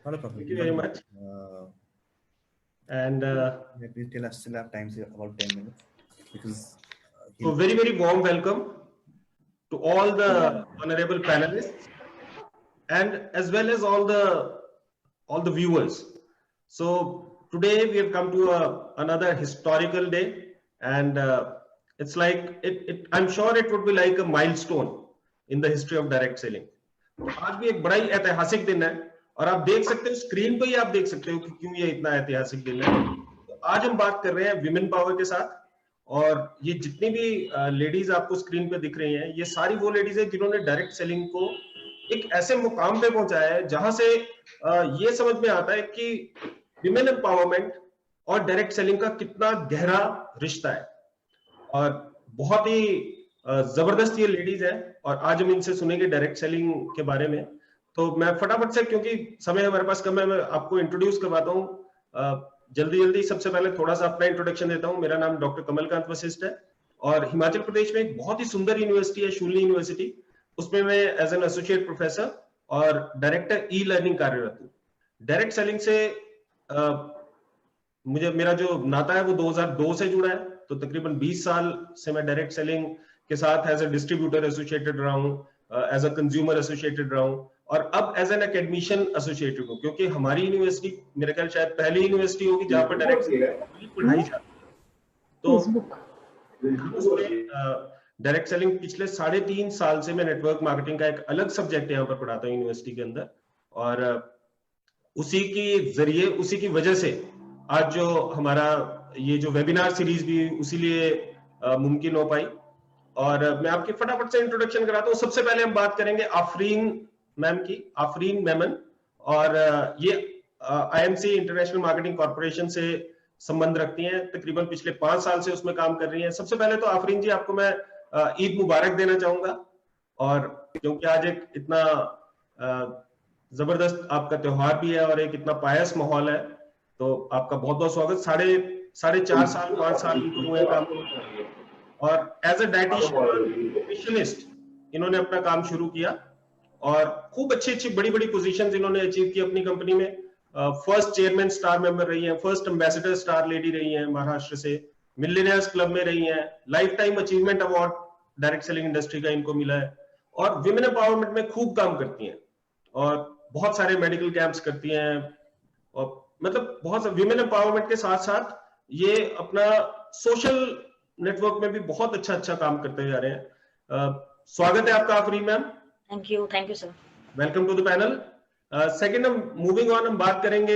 Not a problem. Thank you very much. And We still have time, about 10 minutes. Because so very, very warm welcome to all the honorable panelists and as well as all the viewers. So today we have come to another historical day, and it's like I'm sure it would be like a milestone in the history of direct selling. आज भी एक बड़ा ही ऐतिहासिक दिन है और आप देख सकते हो स्क्रीन पे ही आप देख सकते हो कि क्यों ये इतना ऐतिहासिक दिन है। तो आज हम बात कर रहे हैं विमेन पावर के साथ, और ये जितनी भी लेडीज आपको स्क्रीन पे दिख रही हैं ये सारी वो लेडीज है जिन्होंने डायरेक्ट सेलिंग को एक ऐसे मुकाम पे पहुंचाया है जहां से ये समझ में आता है कि विमेन एम्पावरमेंट और डायरेक्ट सेलिंग का कितना गहरा रिश्ता है। और बहुत ही जबरदस्त ये लेडीज है और आज हम इनसे सुनेंगे डायरेक्ट सेलिंग के बारे में। तो मैं फटाफट से, क्योंकि समय हमारे पास कम है, मैं आपको इंट्रोड्यूस करवाता हूँ जल्दी सबसे पहले थोड़ा सा अपना इंट्रोडक्शन देता हूँ। मेरा नाम डॉक्टर कमलकांत वशिष्ठ है और हिमाचल प्रदेश में एक बहुत ही सुंदर यूनिवर्सिटी है शूलिनी यूनिवर्सिटी, उसमें मैं एज एन एसोसिएट प्रोफेसर और डायरेक्टर ई लर्निंग कार्यरत हूँ। डायरेक्ट सेलिंग से मेरा जो नाता है वो 2002 से जुड़ा है, तो तकरीबन 20 साल से मैं डायरेक्ट सेलिंग के साथ एज ए डिस्ट्रीब्यूटर एसोसिएटेड रहा हूँ, एज अ कंज्यूमर एसोसिएटेड रहा हूँ और अब एज एन एकेडमिशियन एसोसिएटेड हूँ, क्योंकि हमारी यूनिवर्सिटी मेरे ख्याल शायद पहली यूनिवर्सिटी होगी जहां पर डायरेक्ट पढ़ाई जाती है। तो डायरेक्ट सेलिंग पिछले 3.5 साल से मैं नेटवर्क मार्केटिंग का एक अलग सब्जेक्ट यहाँ पर पढ़ाता हूँ यूनिवर्सिटी के अंदर, और उसी की वजह से आज जो हमारा ये जो वेबिनार सीरीज भी उसी लिए मुमकिन हो पाई। और मैं आपकी फटाफट से इंट्रोडक्शन कराता हूँ। सबसे पहले हम बात करेंगे आफरीन मैम की, आफरीन मेमन, और ये आईएमसी इंटरनेशनल मार्केटिंग कॉर्पोरेशन से संबंध रखती हैं, तकरीबन पिछले 5 साल से उसमें काम कर रही हैं। सबसे पहले तो आफरीन जी आपको मैं ईद मुबारक देना चाहूंगा, और क्योंकि आज एक इतना जबरदस्त आपका त्योहार भी है और एक इतना पायस माहौल है, तो आपका बहुत बहुत स्वागत। 4.5 साल हुए काम, और एज ए डाइटिशियनिस्ट इन्होंने अपना काम शुरू किया और खूब अच्छी बड़ी पोजीशंस इन्होंने अचीव की अपनी कंपनी में। फर्स्ट चेयरमैन स्टार मेंबर रही हैं, फर्स्ट एम्बेसडर स्टार लेडी रही हैं महाराष्ट्र से, मिलियनेयर्स क्लब में रही हैं, life time achievement award direct selling industry का इनको मिला है, और विमेन एम्पावरमेंट में खूब काम करती हैं और बहुत सारे मेडिकल कैंप्स करती हैं, और मतलब बहुत सारे विमेन एम्पावरमेंट के साथ साथ ये अपना सोशल नेटवर्क में भी बहुत अच्छा काम करते जा रहे हैं। स्वागत है आपका Afreen ma'am. Thank you sir. Welcome to the panel. Second, हम मूविंग ऑन, हम बात करेंगे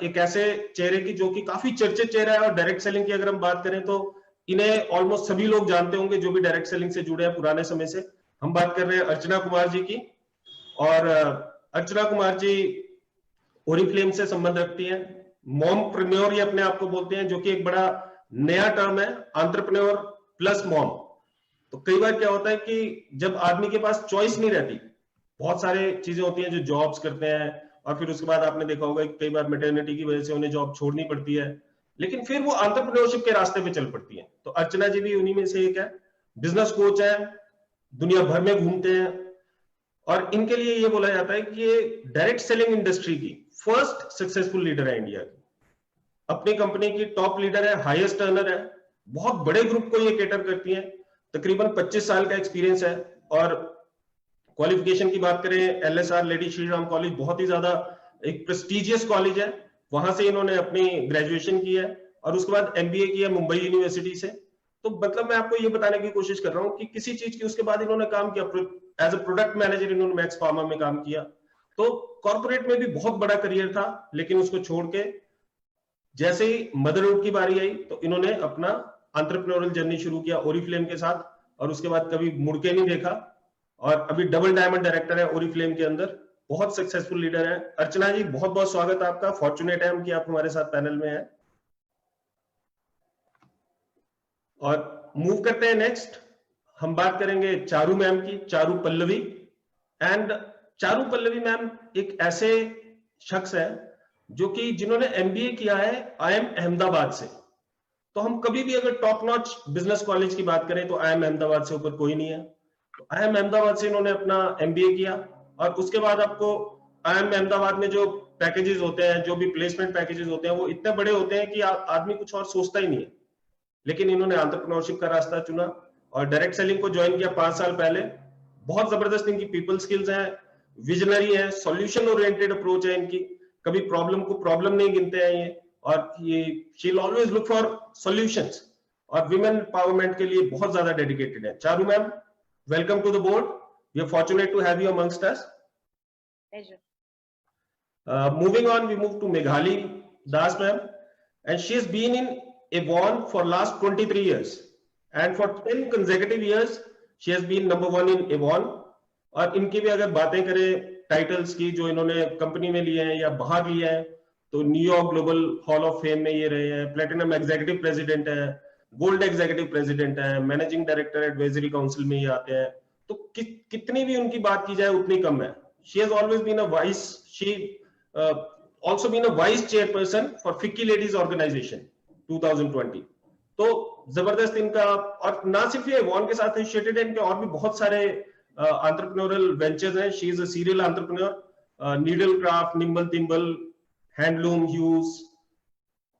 एक ऐसे चेहरे की जो कि काफी चर्चित चेहरा है, और डायरेक्ट सेलिंग की अगर हम बात करें तो इन्हें ऑलमोस्ट सभी लोग जानते होंगे जो भी डायरेक्ट सेलिंग से जुड़े हैं पुराने समय से। हम बात कर रहे हैं अर्चना कुमार जी की, और अर्चना कुमार जी ओरिफ्लेम से संबंध रखती हैं। मॉमप्रेन्योर ये अपने आप को बोलते हैं, जो कि एक बड़ा नया टर्म है, एंटरप्रेन्योर प्लस मॉम। तो कई बार क्या होता है कि जब आदमी के पास चॉइस नहीं रहती, बहुत सारे चीजें होती हैं जो जॉब्स करते हैं, और फिर उसके बाद आपने देखा होगा कि कई बार मैटरनिटी की वजह से उन्हें जॉब छोड़नी पड़ती है, लेकिन फिर वो एंटरप्रेन्योरशिप के रास्ते पे चल पड़ती है। तो अर्चना जी भी उन्हीं में से एक है। बिजनेस कोच है, दुनिया भर में घूमते हैं, और इनके लिए ये बोला जाता है कि ये डायरेक्ट सेलिंग इंडस्ट्री की फर्स्ट सक्सेसफुल लीडर है इंडिया की। अपनी कंपनी की टॉप लीडर है, हाईएस्ट अर्नर है, बहुत बड़े ग्रुप को ये केटर करती हैं, तकरीबन 25 साल का एक्सपीरियंस है। और क्वालिफिकेशन की बात करें, LSR lady Shri Ram college बहुत ही ज्यादा एक प्रेस्टिजियस कॉलेज है, वहां से इन्होंने अपनी ग्रेजुएशन की है, और उसके बाद एमबीए किया मुंबई यूनिवर्सिटी से। तो मतलब मैं आपको ये बताने की कोशिश कर रहा हूँ कि किसी चीज की उसके बाद इन्होंने काम किया, एज ए प्रोडक्ट मैनेजर इन्होंने मैक्स फार्मा में काम किया। तो कॉर्पोरेट में भी बहुत बड़ा करियर था, लेकिन उसको छोड़ के जैसे ही मदरहुड की बारी आई तो इन्होंने अपना एंटरप्रेन्योरल जर्नी शुरू किया ओरिफ्लेम के साथ, और उसके बाद कभी मुड़ के नहीं देखा, और अभी डबल डायमंड डायरेक्टर है ओरिफ्लेम के अंदर, बहुत सक्सेसफुल लीडर है। अर्चना जी बहुत बहुत स्वागत है आपका, फॉर्चुनेट है हम कि आप हमारे साथ पैनल में हैं। और मूव करते हैं नेक्स्ट, हम बात करेंगे चारू मैम की, चारू पल्लवी। एंड चारू पल्लवी मैम एक ऐसे शख्स है जो कि जिन्होंने एमबीए किया है आईएम अहमदाबाद से। तो हम कभी भी अगर टॉप नॉच बिजनेस कॉलेज की बात करें तो आईएम अहमदाबाद से ऊपर कोई नहीं है। तो आईएम अहमदाबाद से इन्होंने अपना एमबीए किया, और उसके बाद आपको IIM अहमदाबाद में जो पैकेजेस होते हैं, जो भी प्लेसमेंट पैकेजेस होते हैं, वो इतने बड़े होते हैं कि आदमी कुछ और सोचता ही नहीं है। लेकिन इन्होंने एंटरप्रेन्योरशिप का रास्ता चुना और डायरेक्ट सेलिंग को ज्वाइन किया 5 साल पहले। बहुत जबरदस्त इनकी पीपल स्किल्स हैं, विजनरी है, सॉल्यूशन ओरिएंटेड अप्रोच है इनकी, कभी प्रॉब्लम को प्रॉब्लम नहीं गिनते हैं ये, और ये she will always look for solutions, और विमेन एम्पावरमेंट के लिए बहुत ज्यादा डेडिकेटेड है। Charu ma'am, welcome to the board, we are fortunate to have you amongst us. Moving on, we move to Meghali Das ma'am, and she has been in Avon for last 23 years, and for 10 consecutive years she has been number 1 in Avon। और इनकी भी अगर बातें करें titles की जो इन्होंने company में लिए हैं या बाहर लिए हैं, तो New York global hall of fame में ये रहे हैं, प्लेटिनम एग्जीक्यूटिव प्रेसिडेंट है, गोल्ड एग्जीक्यूटिव प्रेसिडेंट है, मैनेजिंग डायरेक्टर एडवाइजरी काउंसिल में ये आते हैं। तो कितनी भी उनकी बात की जाए उतनी कम है। She has always been a voice, she also been a vice chairperson for FICCI Ladies Organization 2020। तो जबरदस्त इनका, और ना सिर्फ ये वॉन के साथ एसोसिएटेड है, इनके और भी बहुत सारे एंटरप्रेन्योरल वेंचर्स हैं। She is a serial entrepreneur, needle craft, nimble thimble, handloom hues,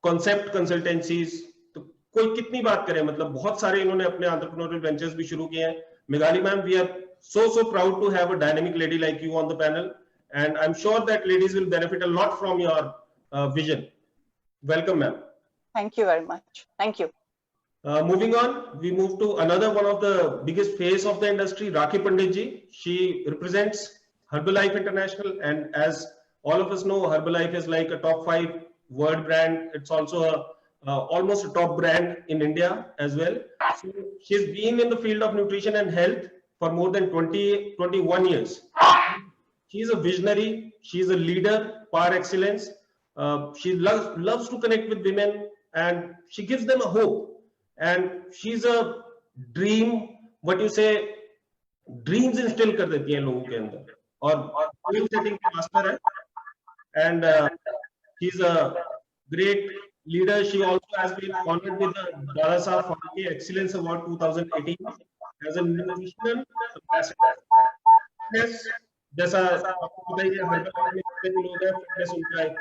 concept consultancies, तो कोई कितनी बात करें, मतलब बहुत सारे इन्होंने अपने एंटरप्रेन्योरल वेंचर्स भी शुरू किए हैं। Meghali ma'am, we are so proud to have a dynamic lady like you on the panel, and I'm sure that ladies will benefit a lot from your vision. Welcome ma'am. Thank you very much. Thank you. Moving on, we move to another one of the biggest face of the industry, Rakhi Pandit ji. She represents Herbalife International, and as all of us know, Herbalife is like a top 5 world brand. It's also almost a top brand in India as well. So she's been in the field of nutrition and health for more than 21 years. She is a visionary, she is a leader par excellence. She loves to connect with women, and she gives them a hope, and she's a dream, what you say, dreams instill कर देती है लोगों के अंदर, और goal setting की master है, and she's a great leader. She also has been honored with the Dada Saheb Phalke Excellence Award 2018 as a nutritional ambassador. Yes, जैसा आपको पता ही है, हर्बल में कितने भी लोग हैं, फिटनेस उनका एक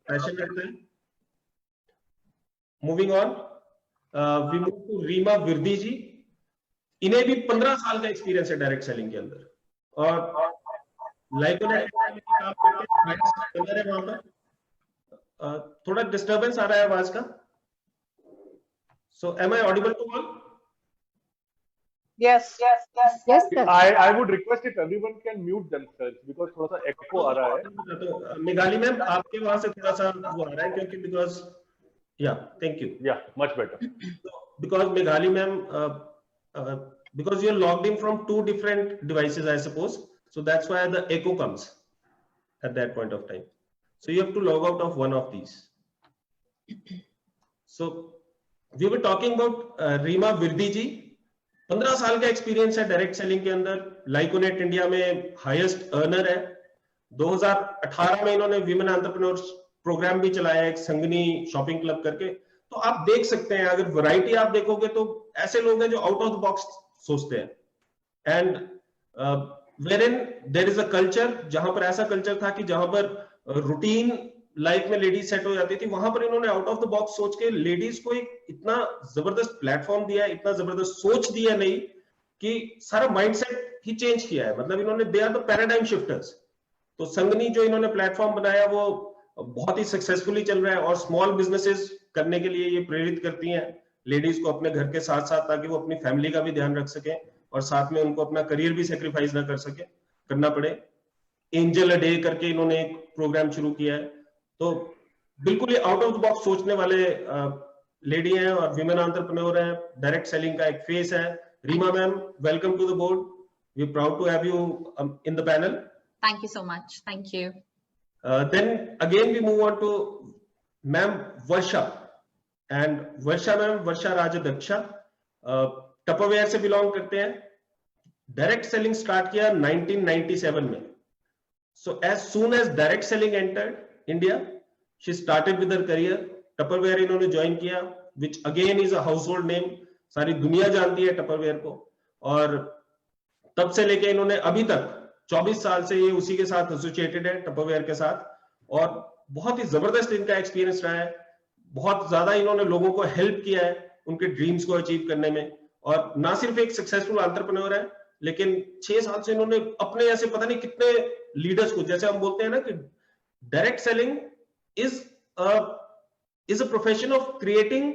पैशन रहता है। Moving on, we move to Reema Virdi ji. इन्हें भी 15 साल का एक्सपीरियंस है डायरेक्ट सेलिंग के अंदर, और लाइकोनेट में काम करते हैं वहां पर। थोड़ा डिस्टर्बेंस आ रहा है आवाज का, so am I audible to all? Yes, Yes, sir. I would request if everyone can mute themselves because थोड़ा सा echo आ रहा है। तो मेघाली मैम, आपके वहां से थोड़ा सा वो आ रहा है, क्योंकि because thank you, much better because Meghali ma'am, because you're logged in from 2 different devices, I suppose, so that's why the echo comes at that point of time, so you have to log out of one of these. So we were talking about Reema Virdi ji. 15 साल का experience है direct selling के अंदर, Lyconet India में highest earner है। 2018 में इन्होंने women entrepreneurs programme भी चलाया है, एक संगनी शॉपिंग क्लब करके। तो आप देख सकते हैं, अगर वैरायटी आप देखोगे तो ऐसे लोग हैं जो आउट ऑफ द बॉक्स सोचते हैं, and wherein there is a culture, जहां पर ऐसा कल्चर था कि जहां पर रूटीन लाइफ में लेडीज सेट हो जाती थी, वहां पर इन्होंने आउट ऑफ द बॉक्स सोच के लेडीज को एक इतना जबरदस्त प्लेटफॉर्म दिया है, इतना जबरदस्त सोच दिया नहीं कि सारा माइंडसेट ही चेंज किया है। मतलब इन्होंने, they are the paradigm shifters. तो संगनी जो इन्होंने प्लेटफॉर्म बनाया वो बहुत ही सक्सेसफुली चल रहा है, और स्मॉल बिजनेसेस करने के लिए ये प्रेरित करती हैं लेडीज को अपने घर के साथ साथ, ताकि वो अपनी फैमिली का भी ध्यान रख सके और साथ में उनको अपना करियर भी सेक्रीफाइस ना करना पड़े। एंजल अ डे करके इन्होंने एक प्रोग्राम शुरू किया है। तो बिल्कुल ये आउट ऑफ द बॉक्स सोचने वाले लेडी हैं और विमेन एंटरप्रेन्योर हैं, डायरेक्ट सेलिंग का एक फेस है। Reema ma'am, welcome to the board, we are proud to have you in the panel. Thank you so much. Thank you. Then again we move on to ma'am Varsha, and Varsha ma'am, Varsha Rajadaksha, Tupperware से belong करते हैं। Direct selling start किया 1997 में। So as soon as direct selling entered India, she started with her career. Tupperware इन्होंने join किया, which again is a household name, सारी दुनिया जानती है टपरवेयर को, और तब से लेके इन्होंने अभी तक 24 साल से ये उसी के साथ एसोसिएटेड है, टपरवेयर के साथ, और बहुत ही जबरदस्त इनका एक्सपीरियंस रहा है। बहुत ज्यादा इन्होंने लोगों को हेल्प किया है उनके ड्रीम्स को अचीव करने में, और ना सिर्फ एक सक्सेसफुल एंटरप्रेन्योर है, लेकिन 6 साल से इन्होंने अपने ऐसे पता नहीं कितने लीडर्स को, जैसे हम बोलते हैं ना कि direct selling is a profession of creating,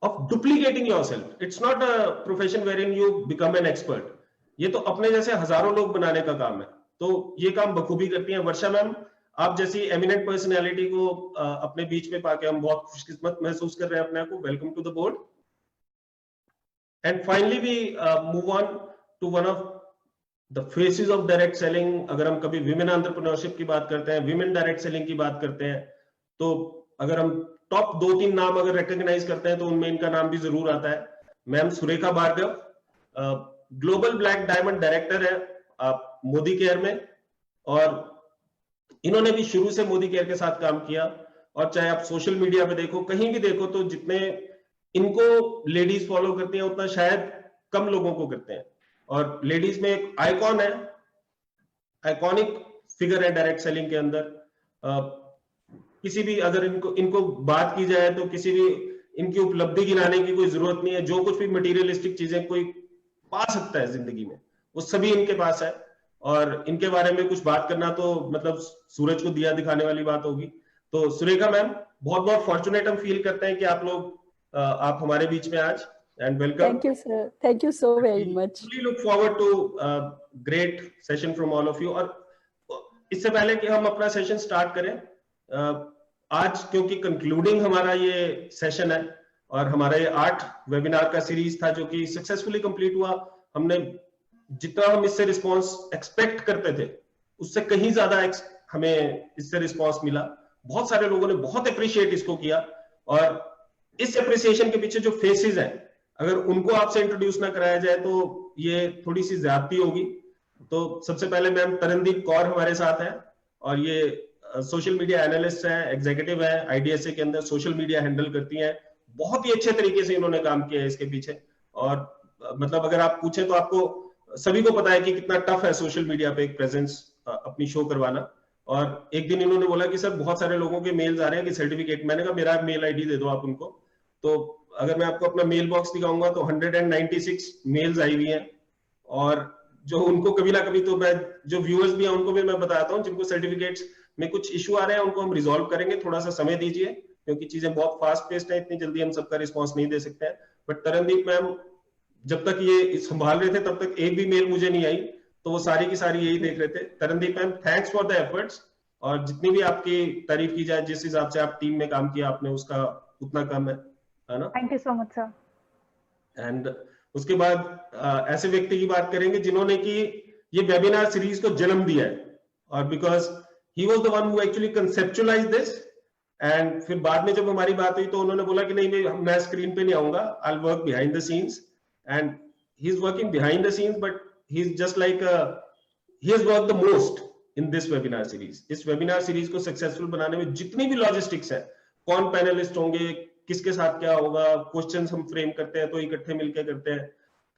of duplicating yourself. It's not a profession wherein you become an expert. ये तो अपने जैसे हजारों लोग बनाने का काम है, तो ये काम बखूबी करती हैं। वर्षा मैम, आप जैसी एमिनेंट पर्सनालिटी को अपने बीच में पाके हम बहुत खुशकिस्मत महसूस कर रहे हैं अपने आप को। Welcome to the board. And finally we move on to one of the faces of direct selling. अगर हम कभी विमेन एंटरप्रेन्योरशिप की बात करते हैं, विमेन डायरेक्ट सेलिंग की बात करते हैं, तो अगर हम टॉप 2-3 नाम अगर रिकॉग्नाइज करते हैं तो उनमें इनका नाम भी जरूर आता है। Ma'am Surekha Bhargav, global black diamond director है मोदी केयर में, और इन्होंने भी शुरू से मोदी केयर के साथ काम किया। और चाहे आप सोशल मीडिया पे देखो, कहीं भी देखो, तो जितने इनको लेडीज फॉलो करती हैं उतना शायद कम लोगों को करते हैं। और लेडीज में एक आइकॉन है, आइकॉनिक फिगर है डायरेक्ट सेलिंग के अंदर। किसी भी अगर इनको बात की जाए तो किसी भी इनकी उपलब्धि गिनाने की कोई जरूरत नहीं है। जो कुछ भी मटेरियलिस्टिक चीजें कोई पा सकता है जिंदगी में, वो सभी इनके पास है। और इनके बारे में कुछ बात करना तो मतलब सूरज को दिया दिखाने वाली बात होगी। तो सुरेखा मैम, बहुत बहुत फॉर्चुनेट हम फील करते हैं कि आप हमारे बीच में आज, and welcome. Thank you, sir. Thank you so very much. We look forward to great session from all of you। और इससे पहले कि हम अपना सेशन स्टार्ट करें, आज क्योंकि कंक्लूडिंग हमारा ये सेशन है और हमारा ये 8 वेबिनार का सीरीज था जो कि सक्सेसफुली कंप्लीट हुआ। हमने जितना हम इससे रिस्पांस एक्सपेक्ट करते थे उससे कहीं ज्यादा हमें इससे रिस्पांस मिला। बहुत सारे लोगों ने बहुत अप्रिशिएट इसको किया, और इस अप्रिसिएशन के पीछे जो फेसेस हैं, अगर उनको आपसे इंट्रोड्यूस ना कराया जाए तो ये थोड़ी सी ज्यादती होगी। तो सबसे पहले मैम तरनदीप कौर हमारे साथ है, और ये सोशल मीडिया एनालिस्ट है, एग्जीक्यूटिव है, आईडीएसए के अंदर सोशल मीडिया हैंडल करती हैं। बहुत ही अच्छे तरीके से इन्होंने काम किया है इसके पीछे। और मतलब अगर आप पूछें तो आपको सभी को पता है कि कितना टफ है सोशल मीडिया पे एक प्रेजेंस अपनी शो करवाना। और एक दिन इन्होंने बोला कि सर बहुत सारे लोगों के मेल्स आ रहे हैं कि सर्टिफिकेट, मैंने कहा मेरा मेल आईडी दे दो आप उनको। तो अगर मैं आपको अपना मेल बॉक्स दिखाऊंगा तो 196 मेल्स आई हुई हैं, और जो उनको कभी ना कभी, तो मैं जो व्यूअर्स भी हैं उनको भी मैं बताता हूँ, जिनको सर्टिफिकेट्स में कुछ इशू आ रहे हैं उनको हम रिजॉल्व करेंगे, थोड़ा सा समय दीजिए, क्योंकि चीजें बहुत फास्ट पेस्ड है, इतनी जल्दी हम सबका रिस्पांस नहीं दे सकते हैं। बट तरनदीप मैम जब तक ये संभाल रहे थे तब तक एक भी मेल मुझे नहीं आई, तो वो सारी की सारी यही देख रहे थे। Tarandeep ma'am, thanks for the efforts, और जितनी भी आपकी तारीफ की जाए, जिस हिसाब से आप टीम में काम किया आपने, उसका उतना कम है ना। Thank you so much sir. And उसके बाद ऐसे व्यक्ति की बात करेंगे जिन्होंने कि ये वेबिनार सीरीज को जन्म दिया है, और because he was the one who actually conceptualise this. And फिर बाद में जब हमारी बात हुई तो उन्होंने बोला कि नहीं, मैं स्क्रीन पे नहीं आऊंगा, I will work behind the scenes. And he is working behind the scenes, but he is just like he has worked the most in this webinar series. इस वेबिनार सीरीज को सक्सेसफुल बनाने में जितनी भी logistics है, कौन panelist होंगे, किसके साथ क्या होगा, क्वेश्चंस हम फ्रेम करते हैं तो इकट्ठे मिलकर करते हैं।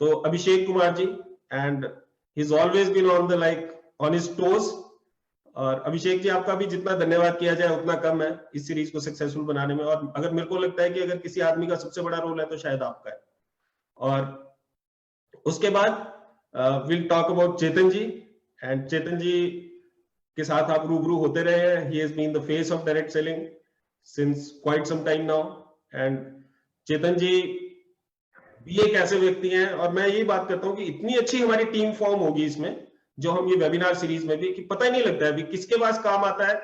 तो Abhishek Kumar ji, and he is always been on the on his toes. और अभिषेक जी, आपका भी जितना धन्यवाद किया जाए उतना कम है इस सीरीज को सक्सेसफुल बनाने में। और अगर मेरे को लगता है कि अगर किसी आदमी का सबसे बड़ा रोल है तो शायद आपका है। और उसके बाद will talk about Chetan ji, and Chetan ji के साथ आप रूबरू होते रहे हैं। He has been the face of direct selling since quite some time now. And Chetan ji भी एक ऐसे व्यक्ति हैं, और मैं यही बात करता हूँ कि इतनी अच्छी हमारी टीम फॉर्म होगी इसमें, जो हम ये वेबिनार सीरीज में भी, कि पता ही नहीं लगता है अभी किसके पास काम आता है,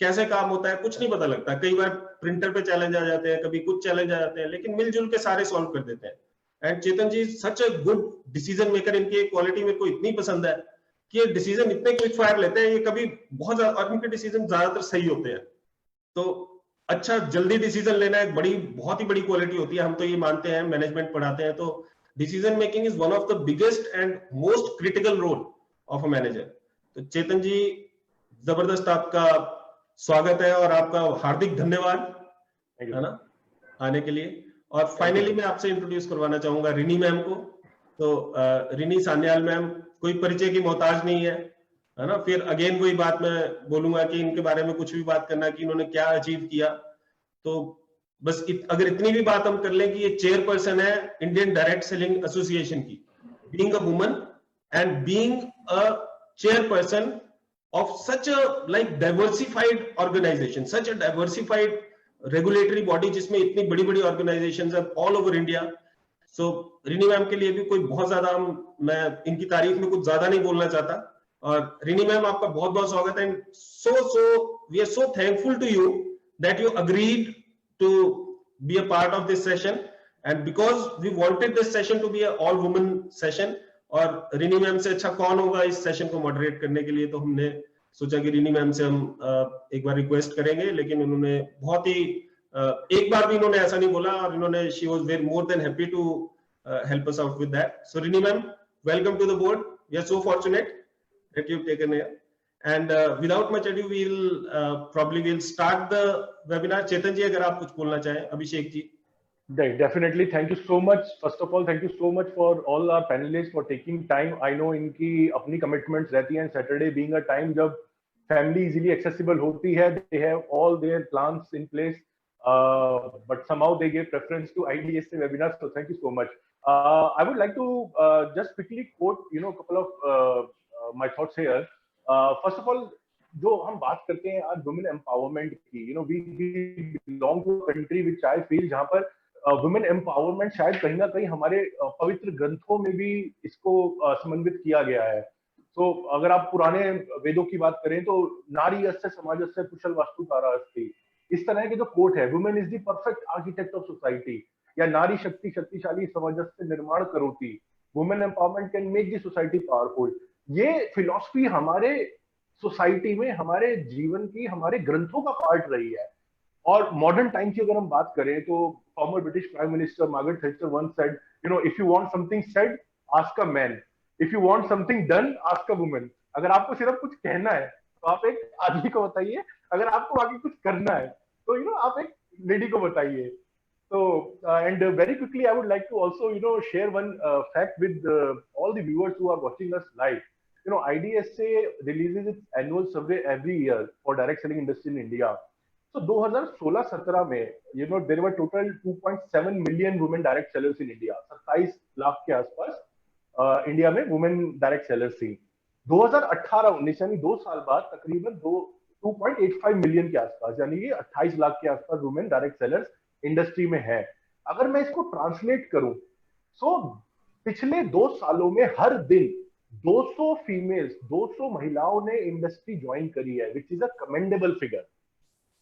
कैसे काम होता है, कुछ नहीं पता लगता। कई बार प्रिंटर पे चैलेंज आ जाते हैं, कभी कुछ चैलेंज आ जाते हैं, लेकिन मिलजुल के सारे सॉल्व कर देते हैं। And Chetan ji such a good decision maker. इनकी क्वालिटी मेरे को इतनी पसंद है कि ये डिसीजन इतने क्विक फायर लेते हैं, ये कभी बहुत ज्यादा, और इनके डिसीजन ज्यादातर सही होते हैं। तो अच्छा, जल्दी डिसीजन लेना एक बहुत ही बड़ी क्वालिटी होती है। हम तो ये मानते हैं, मैनेजमेंट पढ़ाते हैं, तो decision making is one of the biggest and most critical role of a manager. तो चेतन जी, जबरदस्त आपका स्वागत है और आपका हार्दिक धन्यवाद है ना आने के लिए। और फाइनली मैं आपसे इंट्रोड्यूस करवाना चाहूंगा रिनी मैम को। तो रिनी सान्याल मैम, कोई परिचय की मोहताज नहीं है ना। फिर अगेन वही बात मैं बोलूंगा कि इनके बारे में कुछ भी बात करना कि इन्होंने क्या अचीव किया, तो बस अगर इतनी भी बात हम कर लें कि ये चेयरपर्सन है इंडियन डायरेक्ट सेलिंग एसोसिएशन की, being a woman and being a chairperson of such a like diversified organization, such a diversified regulatory body जिसमें इतनी बड़ी बड़ी organizations है all over India. So Rini ma'am के लिए भी कोई बहुत ज्यादा मैं इनकी तारीफ में कुछ ज्यादा नहीं बोलना चाहता, और रिनी मैम आपका बहुत बहुत स्वागत है। So we are so thankful to you that you agreed to be a part of this session, and because we wanted this session to be a all women session, और रिनी मैम से अच्छा कौन होगा इस सेशन को moderate करने के लिए, तो हमने सोचा कि रिनी मैम से हम एक बार रिक्वेस्ट करेंगे। लेकिन उन्होंने बहुत ही एक बार भी इन्होंने ऐसा नहीं बोला, और इन्होंने she was very more than happy to help us out with that. So Rini ma'am, welcome to the board. We are so fortunate that you've taken it. And without much ado, we'll start the webinar. Chetan ji, अगर आप कुछ बोलना चाहें, Abhishek ji. Definitely. Thank you so much. First of all, thank you so much for all our panelists for taking time. I know इनकी अपनी commitments रहती हैं, Saturday being a time जब family easily accessible होती है, they have all their plans in place, but somehow they gave preference to IDSA webinars. So thank you so much. I would like to just quickly quote, a couple of my thoughts here. First of all, जो हम बात करते हैं आज women empowerment की, we belong to a country which I feel जहाँ पर women empowerment शायद कहीं ना कहीं हमारे पवित्र ग्रंथों में भी इसको समन्वित किया गया है। तो अगर आप पुराने वेदों की बात करें तो नारी यस्य समाजस्य कुशल वास्तुकारः अस्ति, इस तरह के जो कोट है, women is the perfect architect of society, या नारी शक्ति शक्तिशाली समाजस्य निर्माण करोति, women empowerment can make the society powerful. ये फिलॉसफी हमारे सोसाइटी में, हमारे जीवन की, हमारे ग्रंथों का पार्ट रही है। और मॉडर्न टाइम की अगर हम बात करें तो former British prime minister Margaret Thatcher once said, if you want something said ask a man, if you want something done ask a woman. अगर आपको सिर्फ कुछ कहना है तो आप एक आदमी को बताइए, अगर आपको आगे कुछ करना है तो आप एक लेडी को बताइए। So and very quickly I would like to also share one fact with all the viewers who are watching us live. IDSA releases its annual survey every year for direct selling industry in India. So 2016-17 में there were total 2.7 million women direct sellers in India. 27 lakh के आसपास India में women direct sellers थी। 2018-19 यानी 2 साल बाद तकरीबन 2.85 million के आसपास, यानी कि 28 लाख के आसपास वुमेन डायरेक्ट सेलर्स इंडस्ट्री में है। अगर मैं इसको ट्रांसलेट करूं तो पिछले 2 सालों में हर दिन 200 फीमेल्स, 200 महिलाओं ने इंडस्ट्री ज्वाइन करी है, which is a commendable figure.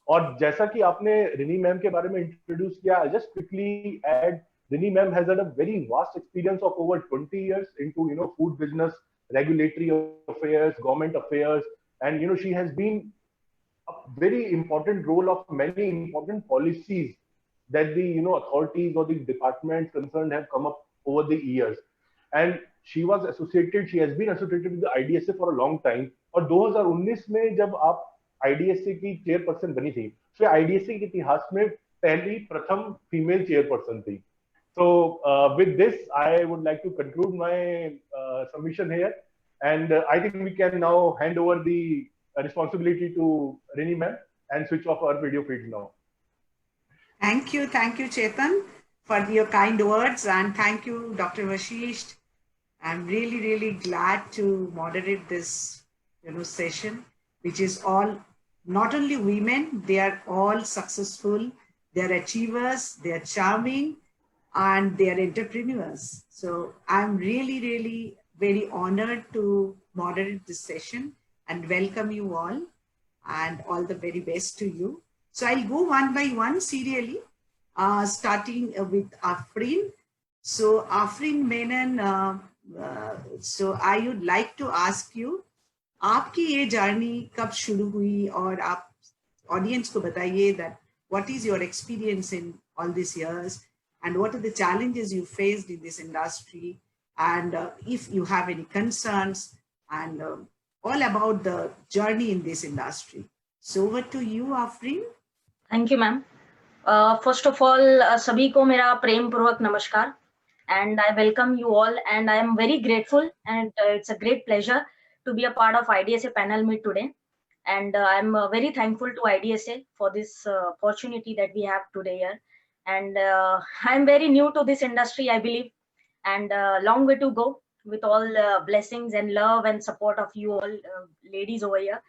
और जैसा कि आपने रिनी मैम के बारे में इंट्रोड्यूस किया, I just quickly add, Rini ma'am has had a very vast experience of over 20 years into food business, regulatory affairs, government affairs, and she has been a very important role of many important policies that the authorities or the departments concerned have come up over the years, and she has been associated with the IDSA for a long time. और 2019 में जब आप IDSA की chairperson बनी थी, तो IDSA के इतिहास में पहली प्रथम फीमेल चेयरपर्सन थी। So with this I would like to conclude my submission here, and I think we can now hand over the responsibility to Rini ma'am and switch off our video feeds now. Thank you, Chetan, for your kind words, and thank you, Dr. Vashisht. I'm really glad to moderate this, session, which is all not only women; they are all successful, they are achievers, they are charming, and they are entrepreneurs. So I'm really very honored to moderate this session and welcome you all, and all the very best to you. So I'll go one by one serially, starting with Afreen. So Afreen Menon, so I would like to ask you, आपकी ये journey कब शुरू हुई, और आप audience को बताइए that what is your experience in all these years, and what are the challenges you faced in this industry, and if you have any concerns, and all about the journey in this industry. So over to you, Afreen. Thank you, ma'am. First of all, सभी को मेरा प्रेम पूर्वक नमस्कार। and I welcome you all, and I am very grateful, and it's a great pleasure to be a part of IDSA panel meet today. And I'm very thankful to IDSA for this opportunity that we have today here. And I'm very new to this industry, I believe, and long way to go with all blessings and love and support of you all ladies over here.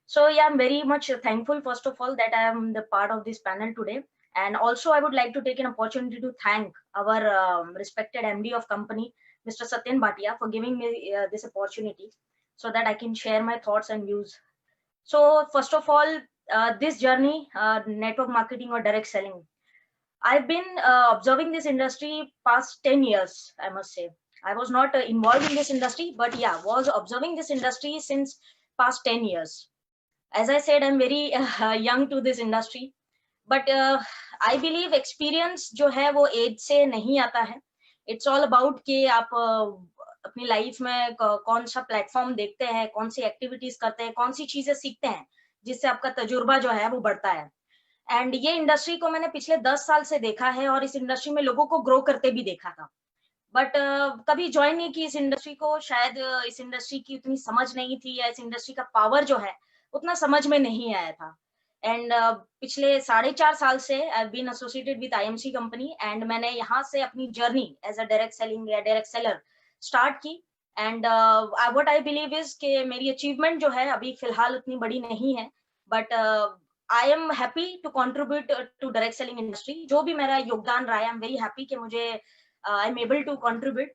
So yeah, I'm very much thankful, first of all, that I am the part of this panel today. And also I would like to take an opportunity to thank our respected MD of company, Mr. Satyen Bhatia, for giving me this opportunity so that I can share my thoughts and views. So first of all, this journey, network marketing or direct selling, I've been observing this industry past 10 years, I must say. I was not involved in this industry, but yeah, was observing this industry since past 10 years. As I said, I'm very young to this industry, but I believe experience जो है वो age से नहीं आता है. It's all about कि आप अपनी लाइफ में कौन सा प्लेटफॉर्म देखते हैं, कौन सी एक्टिविटीज करते हैं, कौन सी चीजें सीखते हैं, जिससे आपका तजुर्बा जो है वो बढ़ता है. एंड ये इंडस्ट्री को मैंने पिछले 10 साल से देखा है और इस इंडस्ट्री में लोगों को ग्रो करते भी देखा था, बट कभी ज्वाइन नहीं की इस इंडस्ट्री को. शायद इस इंडस्ट्री की उतनी समझ नहीं थी, या इस इंडस्ट्री का पावर जो है उतना समझ में नहीं आया था. एंड पिछले 4.5 साल से I have been associated with IMC company, and मैंने यहाँ से अपनी journey as a direct selling या डायरेक्ट सेलर स्टार्ट की. And what I believe is कि मेरी अचीवमेंट जो है अभी फिलहाल उतनी बड़ी नहीं है, but I am happy to contribute to direct selling industry. जो भी मेरा योगदान रहा है, आई एम वेरी हैप्पी कि मुझे I am able to contribute.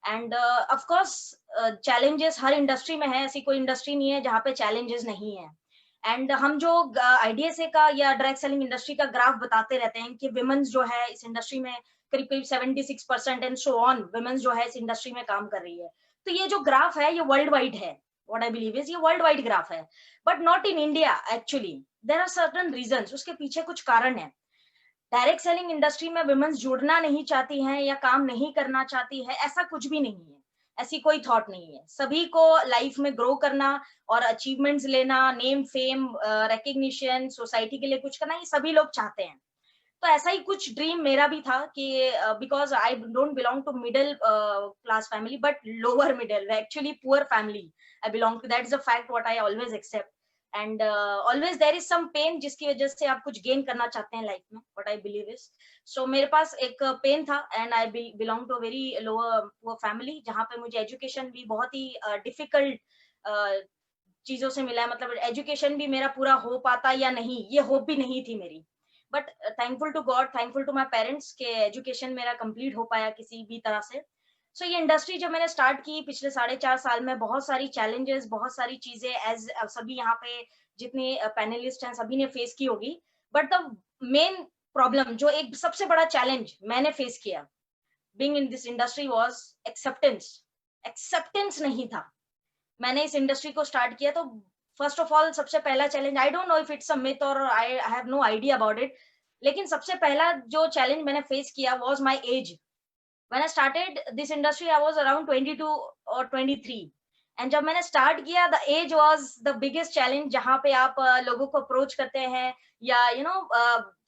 And of course challenges हर इंडस्ट्री में है, ऐसी कोई इंडस्ट्री नहीं है जहाँ पे चैलेंजेस नहीं है. एंड हम जो IDSA का या डायरेक्ट सेलिंग इंडस्ट्री का ग्राफ बताते रहते हैं कि विमेन्स जो है इस इंडस्ट्री में करीब 76% एंड सो ऑन विमेन्स जो है इस इंडस्ट्री में काम कर रही है. तो ये जो ग्राफ है ये वर्ल्ड वाइड है. व्हाट आई बिलीव इज ये वर्ल्ड वाइड ग्राफ है, but not in India. Actually there are certain reasons, उसके पीछे कुछ कारण है. डायरेक्ट सेलिंग इंडस्ट्री में विमेन्स जुड़ना नहीं चाहती हैं या काम नहीं करना चाहती है, ऐसा कुछ भी नहीं है, ऐसी कोई थॉट नहीं है. सभी को लाइफ में ग्रो करना और अचीवमेंट्स लेना, नेम फेम रिकग्निशन, सोसाइटी के लिए कुछ करना, ये सभी लोग चाहते हैं. तो ऐसा ही कुछ ड्रीम मेरा भी था कि because I don't belong to middle class family but lower middle, actually poor family I belong to. That is a fact what I always accept. And always there is some pain जिसकी वजह से आप कुछ gain करना चाहते हैं life में, what I believe is. So मेरे पास एक पेन था, and I belong to very lower poor family, जहाँ पे मुझे एजुकेशन भी बहुत ही डिफिकल्ट चीजों से मिला है. मतलब एजुकेशन भी मेरा पूरा हो पाता या नहीं, ये होप भी नहीं थी मेरी. But thankful to God, thankful to my parents के एजुकेशन मेरा कंप्लीट हो पाया किसी भी तरह से. सो ये इंडस्ट्री जब मैंने स्टार्ट की पिछले 4.5 साल में, बहुत सारी चैलेंजेस, बहुत सारी चीजें एज सभी यहाँ पे जितने पैनलिस्ट हैं सभी ने फेस की होगी. बट द मेन प्रॉब्लम, जो एक सबसे बड़ा चैलेंज मैंने फेस किया being in this industry was acceptance. Acceptance नहीं था. मैंने इस इंडस्ट्री को स्टार्ट किया तो फर्स्ट ऑफ ऑल सबसे पहला challenge, I don't know if it's a myth और I have no idea about it, लेकिन सबसे पहला जो चैलेंज मैंने फेस किया was my age. When I started this industry, I was around 22 or 23. And जब मैंने स्टार्ट किया, the age was the biggest challenge, जहाँ पे आप लोगों को अप्रोच करते हैं या you know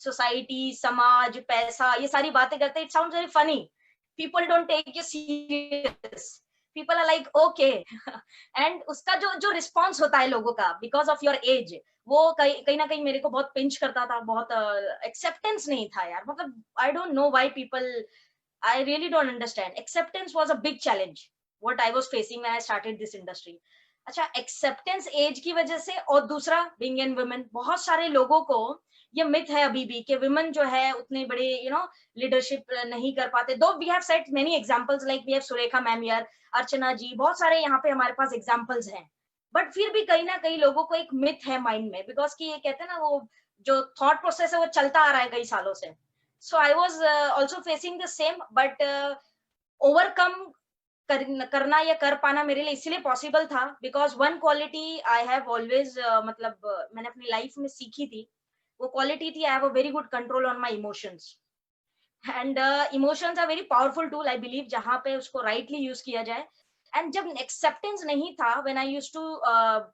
सोसाइटी, समाज, पैसा, ये सारी बातें करते हैं. It sounds very funny. People don't take you serious. People are like okay. And उसका जो रिस्पॉन्स होता है लोगों का because of your age, वो कहीं ना कहीं मेरे को बहुत पिंच करता था. बहुत एक्सेप्टेंस नहीं था यार. मतलब I don't know why people, I really don't understand. Acceptance was a big challenge what I was facing when I started this industry. अच्छा, acceptance age की वजह से, और दूसरा being in women, बहुत सारे लोगों को ये मिथ है अभी भी कि women जो है उतने बड़े you know leadership नहीं कर पाते. Though we have set many examples like we have Surekha ma'am यार, अर्चना जी, बहुत सारे यहाँ पे हमारे पास examples हैं. बट फिर भी कहीं ना कहीं लोगों को एक मिथ है माइंड में, बिकॉज कि ये कहते हैं ना, वो जो थॉट प्रोसेस है वो चलता आ रहा है कई सालों से. So I was also facing the same, but overcome करना या कर पाना मेरे लिए इसलिए पॉसिबल था because one quality I have always मतलब मैंने अपनी लाइफ में सीखी थी, वो क्वालिटी थी I have a very good control on my emotions. And emotions are very powerful tool I believe, जहाँ पे उसको rightly use किया जाए. And जब acceptance नहीं था, when I used to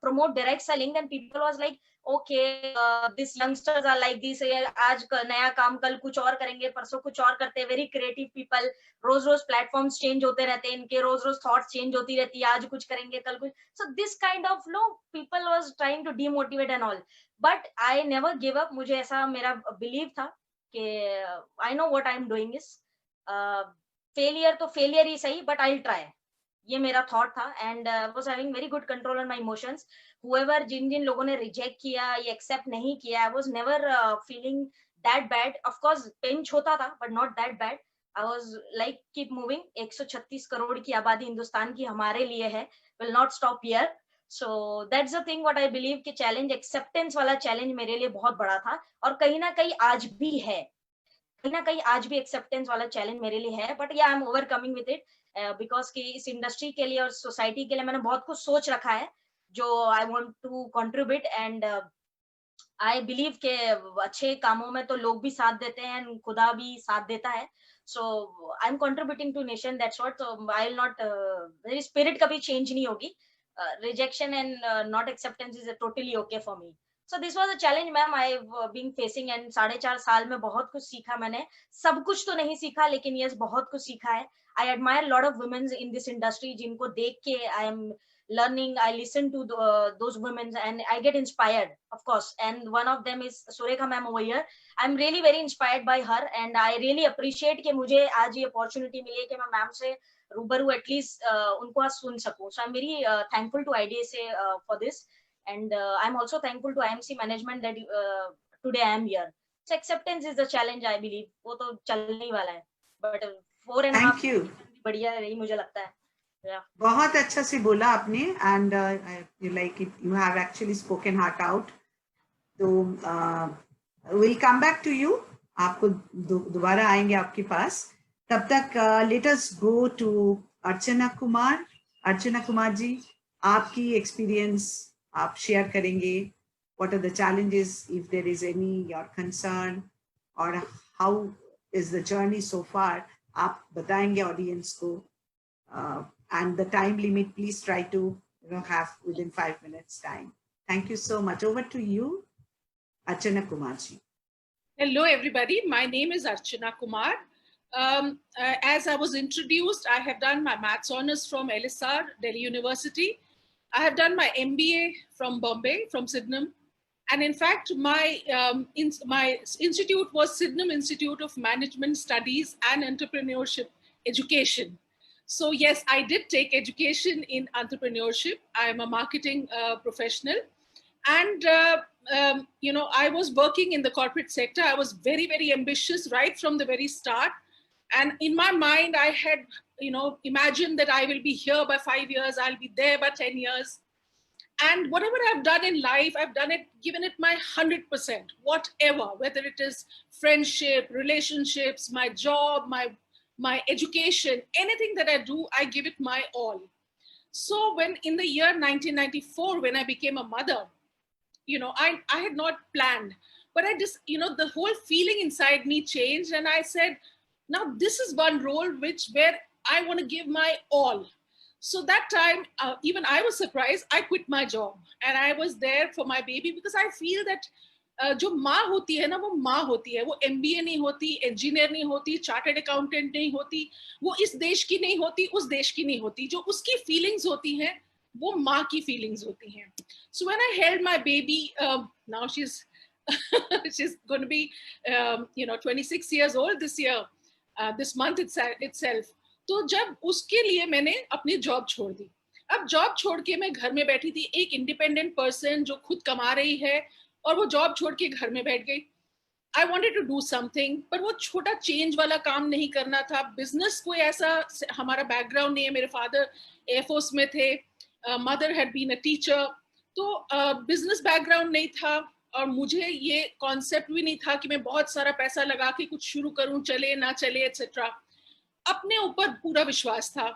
promote direct selling, then people was like, okay, this youngsters are like this, आज नया काम कल कुछ और करेंगे, परसों कुछ और करते हैं, very creative people, रोज रोज platforms change होते रहते हैं, इनके रोज रोज thoughts change होती रहती है, आज कुछ करेंगे कल कुछ, so this kind of people was trying to demotivate and all, but I never give up. मुझे ऐसा मेरा belief था कि I know what I'm doing is, failure तो failure ही सही, but I'll try. ये मेरा थॉट था and was having very good control on my emotions. However जिन लोगों ने रिजेक्ट किया या एक्सेप्ट नहीं किया, I was never feeling that bad. Of course pinch होता था but not that bad. I was like keep moving. 136 crore की आबादी हिंदुस्तान की हमारे लिए है, will not stop here. So that's the thing what I believe कि चैलेंज, एक्सेप्टेंस वाला चैलेंज मेरे लिए बहुत बड़ा था और कहीं ना कहीं आज भी है, कहीं ना कहीं आज भी एक्सेप्टेंस वाला चैलेंज मेरे लिए है. बट या I am overcoming with it because कि इस इंडस्ट्री के लिए और सोसाइटी के लिए मैंने बहुत कुछ सोच रखा है जो I want to contribute. And I believe के अच्छे कामों में तो लोग भी साथ देते हैं, खुदा भी साथ देता है. So I am contributing to nation, that's what. So I will not, मेरी स्पिरिट कभी चेंज नहीं होगी. Rejection and not acceptance is totally okay for me. So this was a challenge, ma'am, I've been facing, and 4.5 साल में बहुत कुछ सीखा मैंने. सब कुछ तो नहीं सीखा लेकिन yes बहुत कुछ सीखा है. I admire a lot of women in this industry जिनको देख के I am learning. I listen to those women and I get inspired, of course. And one of them is Surekha ma'am over here. I'm really very inspired by her and I really appreciate कि मुझे आज ये opportunity मिली है कि मैं ma'am से रूबरू at least उनको आज सुन सकूं. So I'm very thankful to IDSA for this. And I'm also thankful to IMC management that today I am here. So acceptance is the challenge, I believe. वो तो चलने ही वाला है. But 4.5 बढ़िया रही मुझे लगता है. Yeah. बहुत अच्छा से बोला आपने and you like it. You have actually spoken heart out. तो we'll come back to you. आपको दोबारा आएंगे आपके पास. तब तक let us go to अर्चना कुमार. अर्चना कुमार जी, आपकी एक्सपीरियंस आप शेयर करेंगे. What are the challenges, if there is any, your concern, or how is the journey so far? आप बताएंगे ऑडियंस को. And the time limit, please try to have within 5 minutes time. Thank you so much. Over to you, Archana Kumar ji. Hello, everybody. My name is Archana Kumar. As I was introduced, I have done my maths honors from LSR, Delhi University. I have done my MBA from Bombay, from Sydenham. And in fact, my institute was Sydenham Institute of Management Studies and Entrepreneurship Education. So yes, I did take education in entrepreneurship. I am a marketing professional. And, I was working in the corporate sector. I was very, very ambitious right from the very start. And in my mind, I had, imagined that I will be here by 5 years, I'll be there by 10 years. And whatever I've done in life, I've done it, given it my 100%, whatever, whether it is friendship, relationships, my job, my education, anything that I do, I give it my all. So when in the year 1994, when I became a mother, I had not planned, but I just, the whole feeling inside me changed. And I said, now this is one role where I want to give my all. So that time, even I was surprised. I quit my job and I was there for my baby because I feel that जो माँ होती है ना, वो माँ होती है. वो MBA नहीं होती, इंजीनियर नहीं होती, चार्टर्ड अकाउंटेंट नहीं होती, वो इस देश की नहीं होती, उस देश की नहीं होती. जो उसकी फीलिंग्स होती हैं, वो माँ की फीलिंग्स होती हैं. So when I held my baby, now she's going to be 26 years old this year, this month itself. तो जब उसके लिए मैंने अपनी जॉब छोड़ दी. अब जॉब छोड़ के मैं घर में बैठी थी, एक इंडिपेंडेंट पर्सन जो खुद कमा रही है, और वो जॉब छोड़ के घर में बैठ गई. I wanted to do something, पर वो छोटा चेंज वाला काम नहीं करना था. बिजनेस कोई ऐसा हमारा बैकग्राउंड नहीं है. मेरे फादर एयरफोर्स में थे, mother had been a teacher, तो बिजनेस बैकग्राउंड नहीं था. और मुझे ये कॉन्सेप्ट भी नहीं था कि मैं बहुत सारा पैसा लगा के कुछ शुरू करूं, चले ना चले एक्सेट्रा. अपने ऊपर पूरा विश्वास था.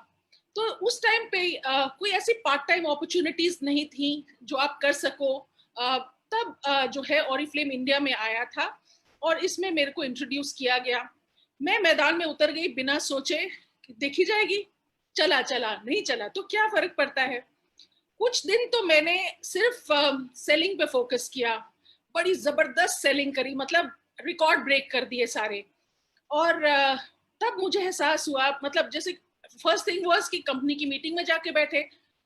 तो उस टाइम पे कोई ऐसी पार्ट टाइम अपॉर्चुनिटीज नहीं थी जो आप कर सको. तब जो है ऑरिफ्लेम इंडिया में आया था और इसमें मेरे को इंट्रोड्यूस किया गया. मैं मैदान में उतर गई बिना सोचे, देखी जाएगी, चला नहीं चला तो क्या फर्क पड़ता है. कुछ दिन तो मैंने सिर्फ सेलिंग पे फोकस किया, बड़ी जबरदस्त सेलिंग करी, मतलब रिकॉर्ड ब्रेक कर दिए सारे। और तब मुझे एहसास हुआ, मतलब जैसे फर्स्ट थिंग वाज कि कंपनी की मीटिंग में जाके बैठे,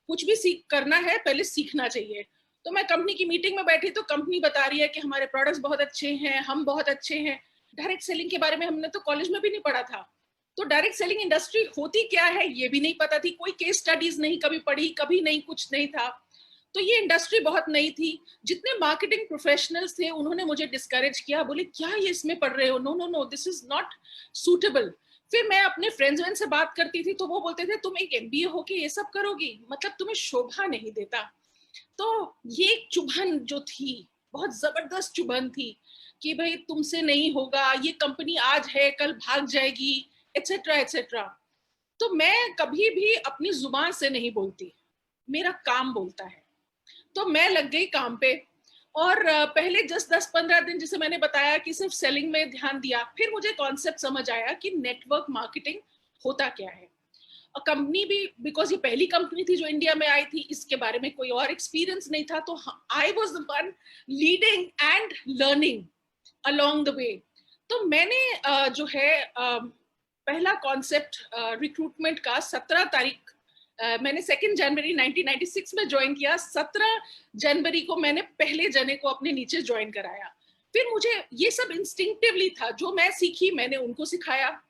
कुछ भी करना है पहले सीखना चाहिए। तो मैं कंपनी की मीटिंग में बैठी तो कंपनी बता रही है कि हमारे प्रोडक्ट्स बहुत अच्छे हैं, हम बहुत अच्छे हैं। डायरेक्ट सेलिंग के बारे में हमने तो कॉलेज में भी नहीं पढ़ा था, तो डायरेक्ट सेलिंग इंडस्ट्री होती क्या है ये भी नहीं पता थी, कोई केस स्टडीज नहीं कभी पढ़ी, कभी नहीं, कुछ नहीं था। तो ये इंडस्ट्री बहुत नई थी। जितने मार्केटिंग प्रोफेशनल्स थे उन्होंने मुझे डिस्करेज किया, बोले क्या ये इसमें पढ़ रहे हो, no no no, this is not suitable. फिर मैं अपने फ्रेंड्स से बात करती थी तो वो बोलते थे तुम एक MBA होके ये सब करोगी, मतलब तुम्हें शोभा नहीं देता। तो ये चुभन जो थी, बहुत जबरदस्त चुभन थी कि भाई तुमसे नहीं होगा, ये कंपनी आज है कल भाग जाएगी, एटसेट्रा एटसेट्रा। तो मैं कभी भी अपनी जुबान से नहीं बोलती, मेरा काम बोलता है। तो मैं लग गई काम पे, और पहले जस्ट 10-15 दिन जैसे मैंने बताया कि सिर्फ सेलिंग में ध्यान दिया, फिर मुझे कॉन्सेप्ट समझ आया कि नेटवर्क मार्केटिंग होता क्या है। कंपनी भी, बिकॉज ये पहली कंपनी थी जो इंडिया में आई थी, इसके बारे में कोई और एक्सपीरियंस नहीं था, तो I was the one leading and learning along the way. तो मैंने जो है पहला कॉन्सेप्ट रिक्रूटमेंट का 17 तारीख मैंने 2 जनवरी 1996 में ज्वाइन किया। 17 जनवरी को मैंने पहले जने को अपने नीचे ज्वाइन कराया। फिर मुझे ये सब इंस्टिंक्टिवली था, जो मैं सीखी मैंने उनको सिखाया,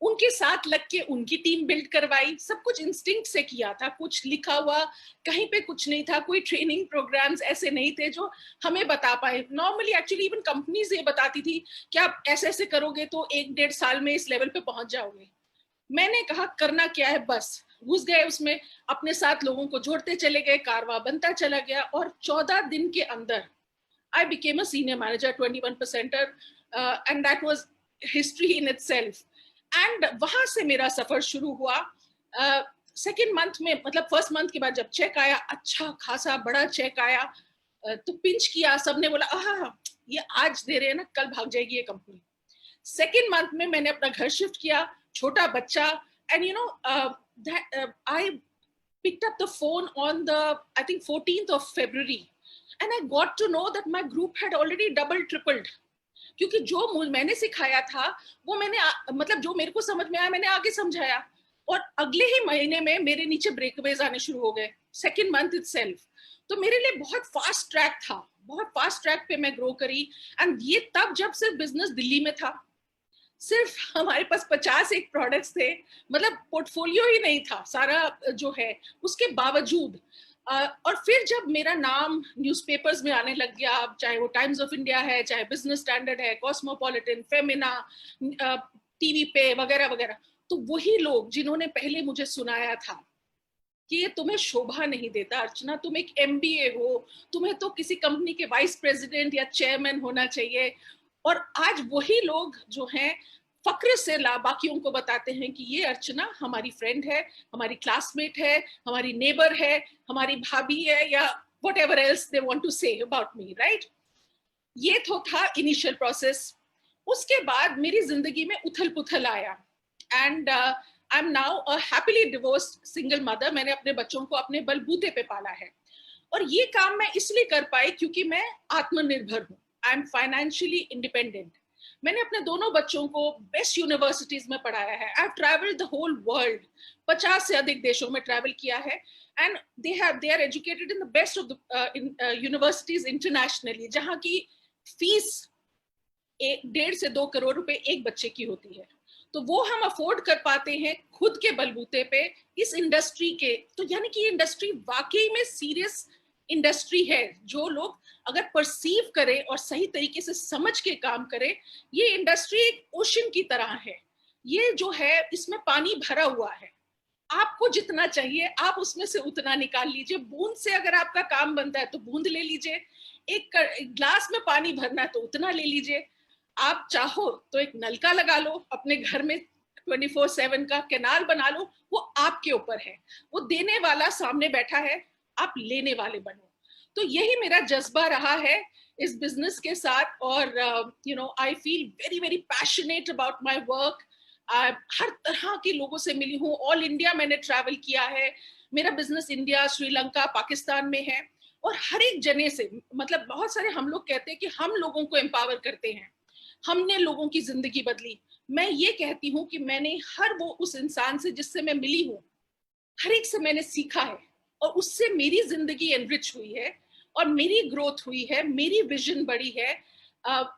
उनके साथ लग के उनकी टीम बिल्ड करवाई, सब कुछ इंस्टिंक्ट से किया था, कुछ लिखा हुआ कहीं पे कुछ नहीं था, कोई ट्रेनिंग प्रोग्राम्स ऐसे नहीं थे जो हमें बता पाए। नॉर्मली एक्चुअली इवन कंपनीज ये बताती थी कि आप ऐसे ऐसे करोगे तो 1-1.5 साल में इस लेवल पे पहुंच जाओगे। मैंने कहा करना क्या है, बस घुस गए उसमें, अपने साथ लोगों को जोड़ते चले गए, कारवा बनता चला गया, और 14 दिन के अंदर I became a senior manager, 21%, and that was history in itself. And वहां से मेरा सफर शुरू हुआ। सेकेंड मंथ में, मतलब फर्स्ट मंथ के बाद जब चेक आया, अच्छा खासा बड़ा चेक आया, तो पिंच किया, सबने बोला आहा ये आज दे रहे हैं ना, कल भाग जाएगी ये कंपनी। सेकेंड मंथ में मैंने अपना घर शिफ्ट किया, छोटा बच्चा, and you know I picked up the phone on the, I think 14th of February, and I got to know that my group had already doubled, tripled. क्योंकि जो मैंने सिखाया था वो मैंने मतलब जो मेरे को समझ में आया मैंने आगे समझाया, और अगले ही महीने में मेरे नीचे ब्रेकअवेज आने शुरू हो गए, सेकेंड मंथ इटसेल्फ। तो मेरे लिए बहुत फास्ट ट्रैक था, बहुत फास्ट ट्रैक पे मैं ग्रो करी। एंड ये तब जब सिर्फ बिजनेस दिल्ली में था, सिर्फ हमारे पास 51 प्रोडक्ट्स थे, मतलब पोर्टफोलियो ही नहीं था सारा जो है, उसके बावजूद। और फिर जब मेरा नाम न्यूज़पेपर्स में आने लग गया, चाहे वो टाइम्स ऑफ इंडिया है, चाहे बिजनेस स्टैंडर्ड है, कॉस्मोपॉलिटन, फेमिना, टीवी पे वगैरह वगैरह, तो वही लोग जिन्होंने पहले मुझे सुनाया था कि ये तुम्हें शोभा नहीं देता अर्चना, तुम एक MBA हो, तुम्हें तो किसी कंपनी के वाइस प्रेसिडेंट या चेयरमैन होना चाहिए, और आज वही लोग जो हैं फक्र से बाकियों को बताते हैं कि ये अर्चना हमारी फ्रेंड है, हमारी क्लासमेट है, हमारी नेबर है, हमारी भाभी है, या whatever else they want to say about me, right? ये तो था इनिशियल प्रोसेस। उसके बाद मेरी जिंदगी में उथल पुथल आया, and I M now a happily divorced single mother. मैंने अपने बच्चों को अपने बलबूते पे पाला है, और ये काम मैं इसलिए कर पाई क्योंकि मैं आत्मनिर्भर हूँ, आई एम फाइनेंशियली इंडिपेंडेंट। मैंने अपने दोनों बच्चों को बेस्ट यूनिवर्सिटीज में पढ़ाया है। I have travelled the whole world, 50 से अधिक देशों में ट्रैवल किया है, and they are educated in the best of the universities internationally, जहाँ की फीस 1.5 से 2 करोड़ रुपए एक बच्चे की होती है। तो वो हम अफोर्ड कर पाते हैं खुद के बलबूते पे इस इंडस्ट्री के। तो यानी कि ये इंडस्ट्री वाकई में सीरियस इंडस्ट्री है। जो लोग अगर परसीव करें और सही तरीके से समझ के काम करें, ये इंडस्ट्री एक ओशन की तरह है। ये जो है इसमें पानी भरा हुआ है, आपको जितना चाहिए आप उसमें से उतना निकाल लीजिए। बूंद से अगर आपका काम बनता है तो बूंद ले लीजिए, एक ग्लास में पानी भरना है तो उतना ले लीजिए। आप चाहो तो एक नलका लगा लो अपने घर में, 24/7 का कैनाल बना लो, वो आपके ऊपर है। वो देने वाला सामने बैठा है, आप लेने वाले बनो। तो यही मेरा जज्बा रहा है इस बिजनेस के साथ, और you know I feel very very passionate about my work. हर तरह के लोगों से मिली हूँ, ऑल इंडिया मैंने ट्रैवल किया है, मेरा बिजनेस इंडिया, श्रीलंका, पाकिस्तान में है, और हर एक जने से, मतलब बहुत सारे हम लोग कहते हैं कि हम लोगों को एम्पावर करते हैं, हमने लोगों की जिंदगी बदली। मैं ये कहती हूँ कि मैंने हर वो उस इंसान से जिससे मैं मिली हूँ, हर एक से मैंने सीखा है, और उससे मेरी जिंदगी एनरिच हुई है, और मेरी ग्रोथ हुई है, मेरी विजन बढ़ी है,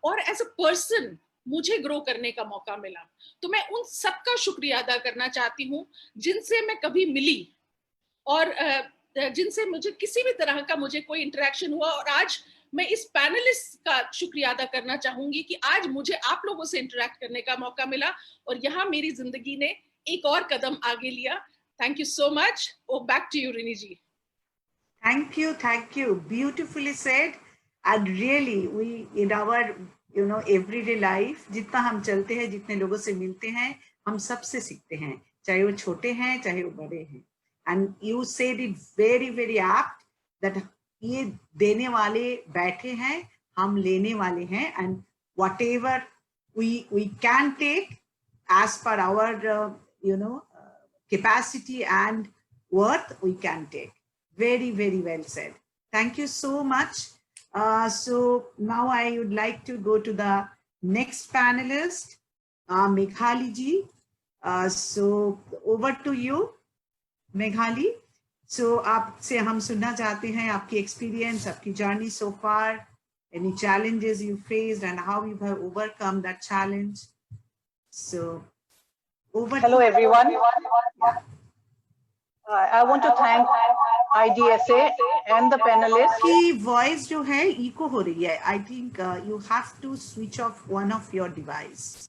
और एज अ पर्सन मुझे ग्रो करने का मौका मिला। तो मैं उन सबका शुक्रिया अदा करना चाहती हूँ जिनसे मैं कभी मिली, और जिनसे मुझे किसी भी तरह का मुझे कोई इंटरेक्शन हुआ। और आज मैं इस पैनलिस्ट का शुक्रिया अदा करना चाहूंगी कि आज मुझे आप लोगों से इंटरेक्ट करने का मौका मिला, और यहाँ मेरी जिंदगी ने एक और कदम आगे लिया। Thank you so much. Back to you Rini ji. Thank you. Beautifully said. And really, we in our everyday life, जितना हम चलते हैं, जितने लोगों से मिलते हैं, हम सबसे सीखते हैं, चाहे वो छोटे हैं, चाहे वो बड़े हैं. And you said it very, very apt that ये देने वाले बैठे हैं, हम लेने वाले हैं, and whatever we can take as per our capacity and worth, we can take. Very, very well said. Thank you so much. So now I would like to go to the next panelist, Meghali ji. So over to you, Meghali. So आपसे हम सुनना चाहते हैं आपकी experience, आपकी journey so far, any challenges you faced and how you have overcome that challenge. So over. Hello, to everyone. Yeah. I want to thank IDSA and the panelists. की voice जो है echo हो रही है. I think you have to switch off one of your device.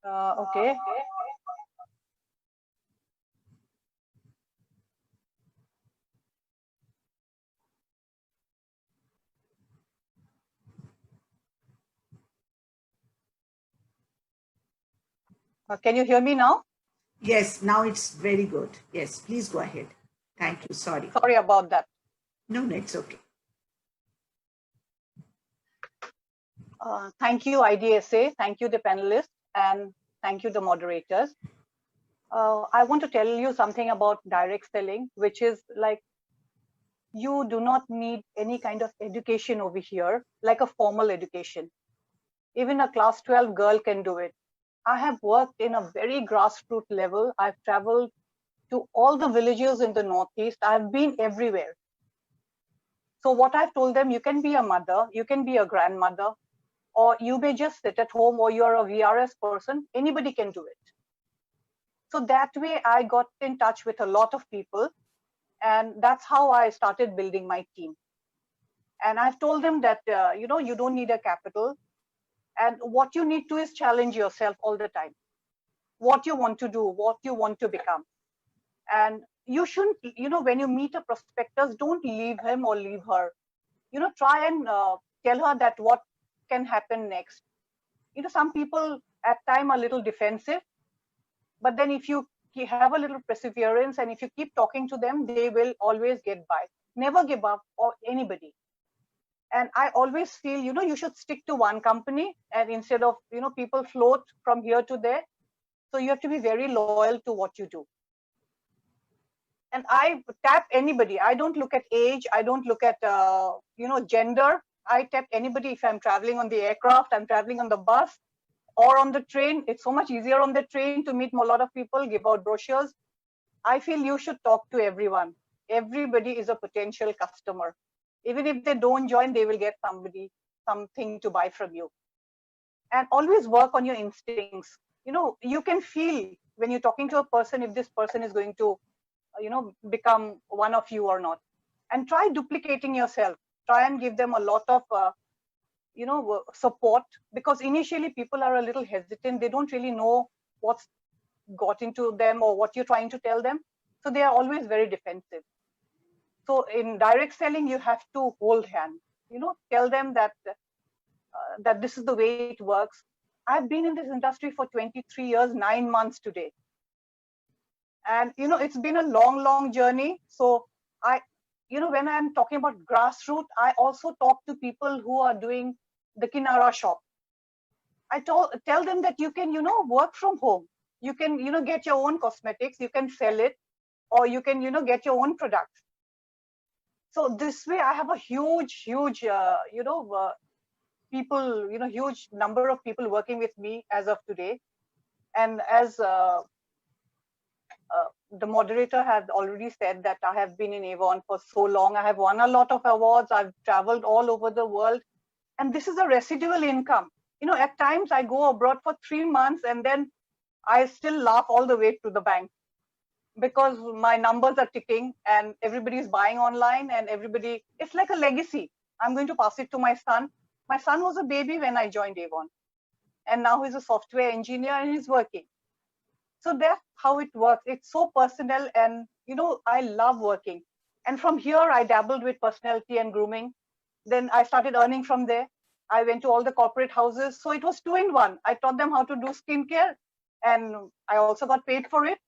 Okay. Can you hear me now? Yes, now it's very good. Yes, please go ahead. Thank you. Sorry. Sorry about that. No, it's okay. Thank you, IDSA. Thank you, the panelists, and thank you, the moderators. I want to tell you something about direct selling, which is like, you do not need any kind of education over here, like a formal education. Even a class 12 girl can do it. I have worked in a very grassroots level. I've traveled to all the villages in the Northeast. I've been everywhere. So what I've told them, you can be a mother, you can be a grandmother, or you may just sit at home, or you're a VRS person, anybody can do it. So that way I got in touch with a lot of people, and that's how I started building my team. And I've told them that, you don't need a capital. And what you need to is challenge yourself all the time. What you want to do, what you want to become. And you shouldn't, when you meet a prospectus, don't leave him or leave her. Try and tell her that what can happen next. Some people at time are a little defensive, but then if you have a little perseverance and if you keep talking to them, they will always get by. Never give up on anybody. And I always feel, you should stick to one company, and instead of, people float from here to there. So you have to be very loyal to what you do. And I tap anybody. I don't look at age. I don't look at, gender. I tap anybody. If I'm traveling on the aircraft, I'm traveling on the bus or on the train. It's so much easier on the train to meet a lot of people, give out brochures. I feel you should talk to everyone. Everybody is a potential customer. Even if they don't join, they will get something to buy from you. And always work on your instincts. You can feel when you're talking to a person if this person is going to, become one of you or not. And try duplicating yourself. Try and give them a lot of, support, because initially people are a little hesitant. They don't really know what's got into them or what you're trying to tell them. So they are always very defensive. So in direct selling, you have to hold hands, tell them that that this is the way it works. I've been in this industry for 23 years, 9 months today. And, it's been a long, long journey. So when I'm talking about grassroots, I also talk to people who are doing the Kinara shop. I tell them that you can, work from home. You can, get your own cosmetics, you can sell it. or you can, get your own products. So this way I have a huge people, huge number of people working with me as of today. And as the moderator had already said, that I have been in Avon for so long. I have won a lot of awards. I've traveled all over the world. And this is a residual income. At times I go abroad for 3 months and then I still laugh all the way to the bank, because my numbers are ticking and everybody's buying online, and it's like a legacy. I'm going to pass it to my son. My son was a baby when I joined Avon, and now he's a software engineer and he's working. So that's how it works. It's so personal, and I love working. And from here, I dabbled with personality and grooming. Then I started earning from there. I went to all the corporate houses. So it was 2 in 1. I taught them how to do skincare, and I also got paid for it.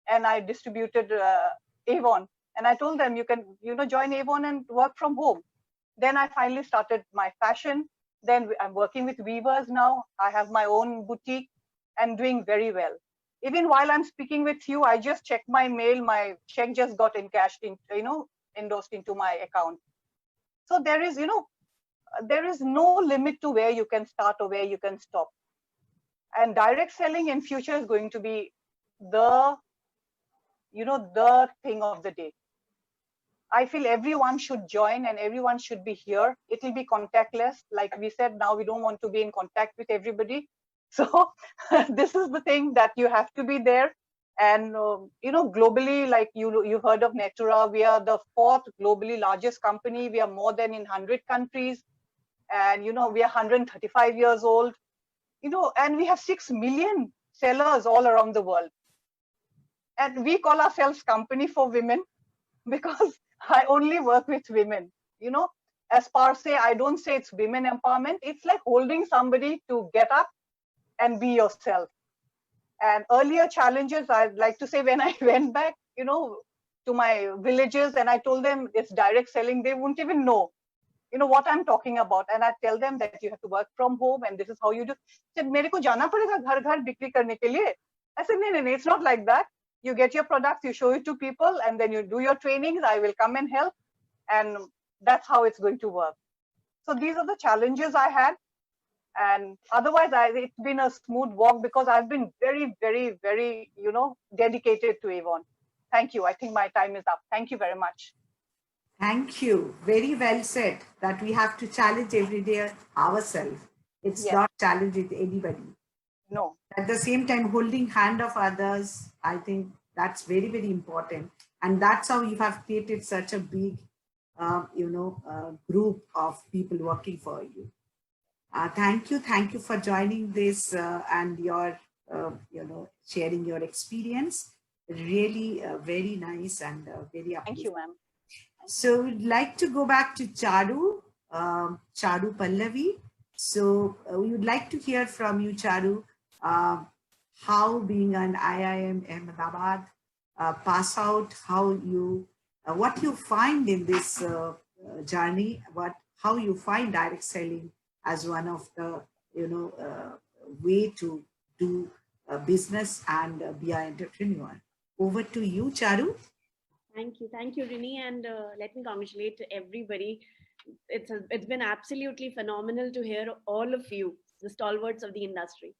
And I distributed Avon. And I told them, you can, join Avon and work from home. Then I finally started my fashion. Then I'm working with weavers now. I have my own boutique and doing very well. Even while I'm speaking with you, I just checked my mail. My check just got encashed in, endorsed into my account. So there is, there is no limit to where you can start or where you can stop. And direct selling in future is going to be the thing of the day. I feel everyone should join and everyone should be here. It will be contactless. Like we said, now we don't want to be in contact with everybody. So this is the thing, that you have to be there. And, globally, like you've heard of Natura, we are the 4th globally largest company. We are more than in 100 countries. And, we are 135 years old, and we have 6 million sellers all around the world. And we call ourselves company for women, because I only work with women. As per se, I don't say it's women empowerment. It's like holding somebody to get up and be yourself. And earlier challenges, I'd like to say, when I went back, to my villages and I told them it's direct selling, they wouldn't even know, what I'm talking about. And I tell them that you have to work from home and this is how you do. Said, "Mere ko jana padega ghar ghar bikri karne ke liye." I said, no, it's not like that. You get your products, you show it to people, and then you do your trainings. I will come and help. And that's how it's going to work. So these are the challenges I had. And otherwise, it's been a smooth walk, because I've been very, very, very, dedicated to Avon. Thank you. I think my time is up. Thank you very much. Thank you. Very well said, that we have to challenge every day ourselves. It's Yes. not challenging anybody. No. At the same time, holding hand of others, I think that's very, very important. And that's how you have created such a big, group of people working for you. Thank you. Thank you for joining this and your, sharing your experience. Really very nice and very uplifting. Thank you, ma'am. So we'd like to go back to Charu, Charu Pallavi. So we would like to hear from you, Charu, how being an IIM Ahmedabad pass out, how you, what you find in this journey, how you find direct selling as one of the, way to do business and be an entrepreneur. Over to you, Charu. Thank you, Rini, and let me congratulate everybody. It's been absolutely phenomenal to hear all of you, the stalwarts of the industry.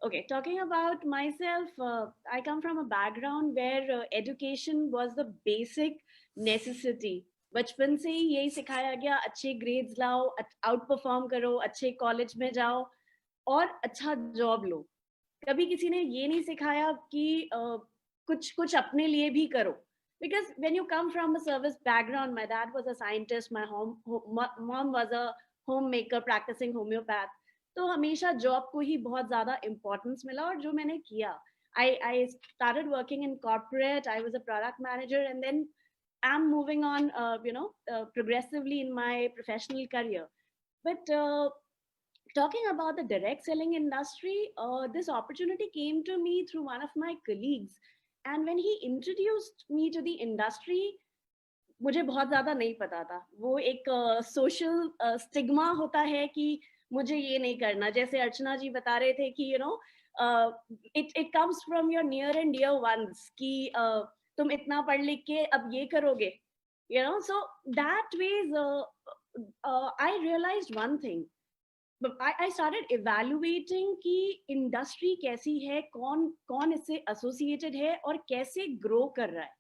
Okay, talking about myself, I come from a background where education was the basic necessity. बचपन से ही यही सिखाया गया, अच्छे grades लाओ, out perform करो, अच्छे college में जाओ और अच्छा जॉब लो. कभी किसी ने ये नहीं सिखाया कि कुछ अपने लिए भी करो. Because when you come from a service background, my dad was a scientist, my mom was a homemaker practicing homeopath. तो हमेशा जॉब को ही बहुत ज्यादा importance मिला और जो मैंने किया, I started working in corporate. I was a product manager, and then I'm moving on, progressively in my professional career. But talking about the direct selling industry, this opportunity came to me through one of my colleagues. And when he introduced me to the industry, मुझे बहुत ज्यादा नहीं पता था. वो एक social stigma होता है कि मुझे ये नहीं करना. जैसे अर्चना जी बता रहे थे कि it comes from your near and dear ones कि तुम इतना पढ़ लिख के अब ये करोगे, you know. So that ways I realized one thing. I started evaluating कि industry कैसी है, कौन इससे associated है और कैसे grow कर रहा है.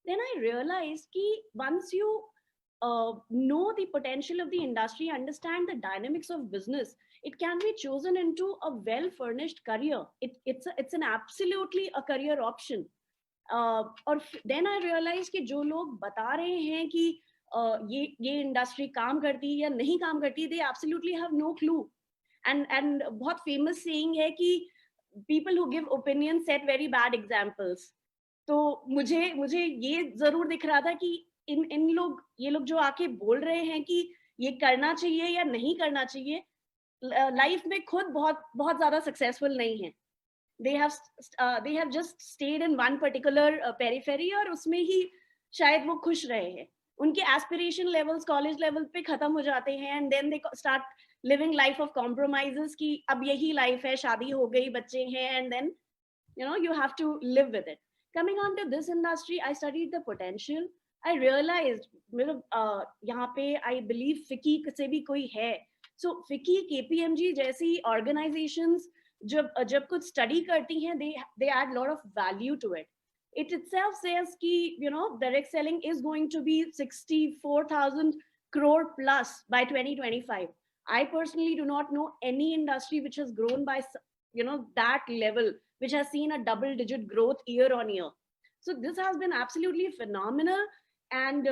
Then I realized कि once you know the potential of the industry, understand the dynamics of business, it can be chosen into a well-furnished career. It's an absolutely a career option. और then I realized कि जो लोग बता रहे हैं कि ये इंडस्ट्री काम करती है या नहीं काम करती, they absolutely have no clue. And बहुत famous saying है कि people who give opinions set very bad examples. तो मुझे ये जरूर दिख रहा था कि ये लोग जो आके बोल रहे हैं कि ये करना चाहिए या नहीं करना चाहिए, लाइफ में खुद बहुत ज्यादा सक्सेसफुल नहीं है. they have just stayed in one particular periphery और उसमें ही शायद वो खुश रहे हैं. उनके aspiration levels college level पे खत्म हो जाते हैं, and then they start living life of compromises कि अब यही life है, शादी हो गई, बच्चे हैं, and then you have to live with it. Coming on to this industry, I studied the potential. I realized यहाँ पे I believe FICCI से भी कोई है. So FICCI, KPMG जैसी organizations जब कुछ स्टडी करती हैं, they add lot of value to it. It itself says कि direct selling is going to be 64,000 crore plus by 2025. I personally do not know any industry which has grown by that level, which has seen a double-digit growth year on year. So this has been absolutely phenomenal. And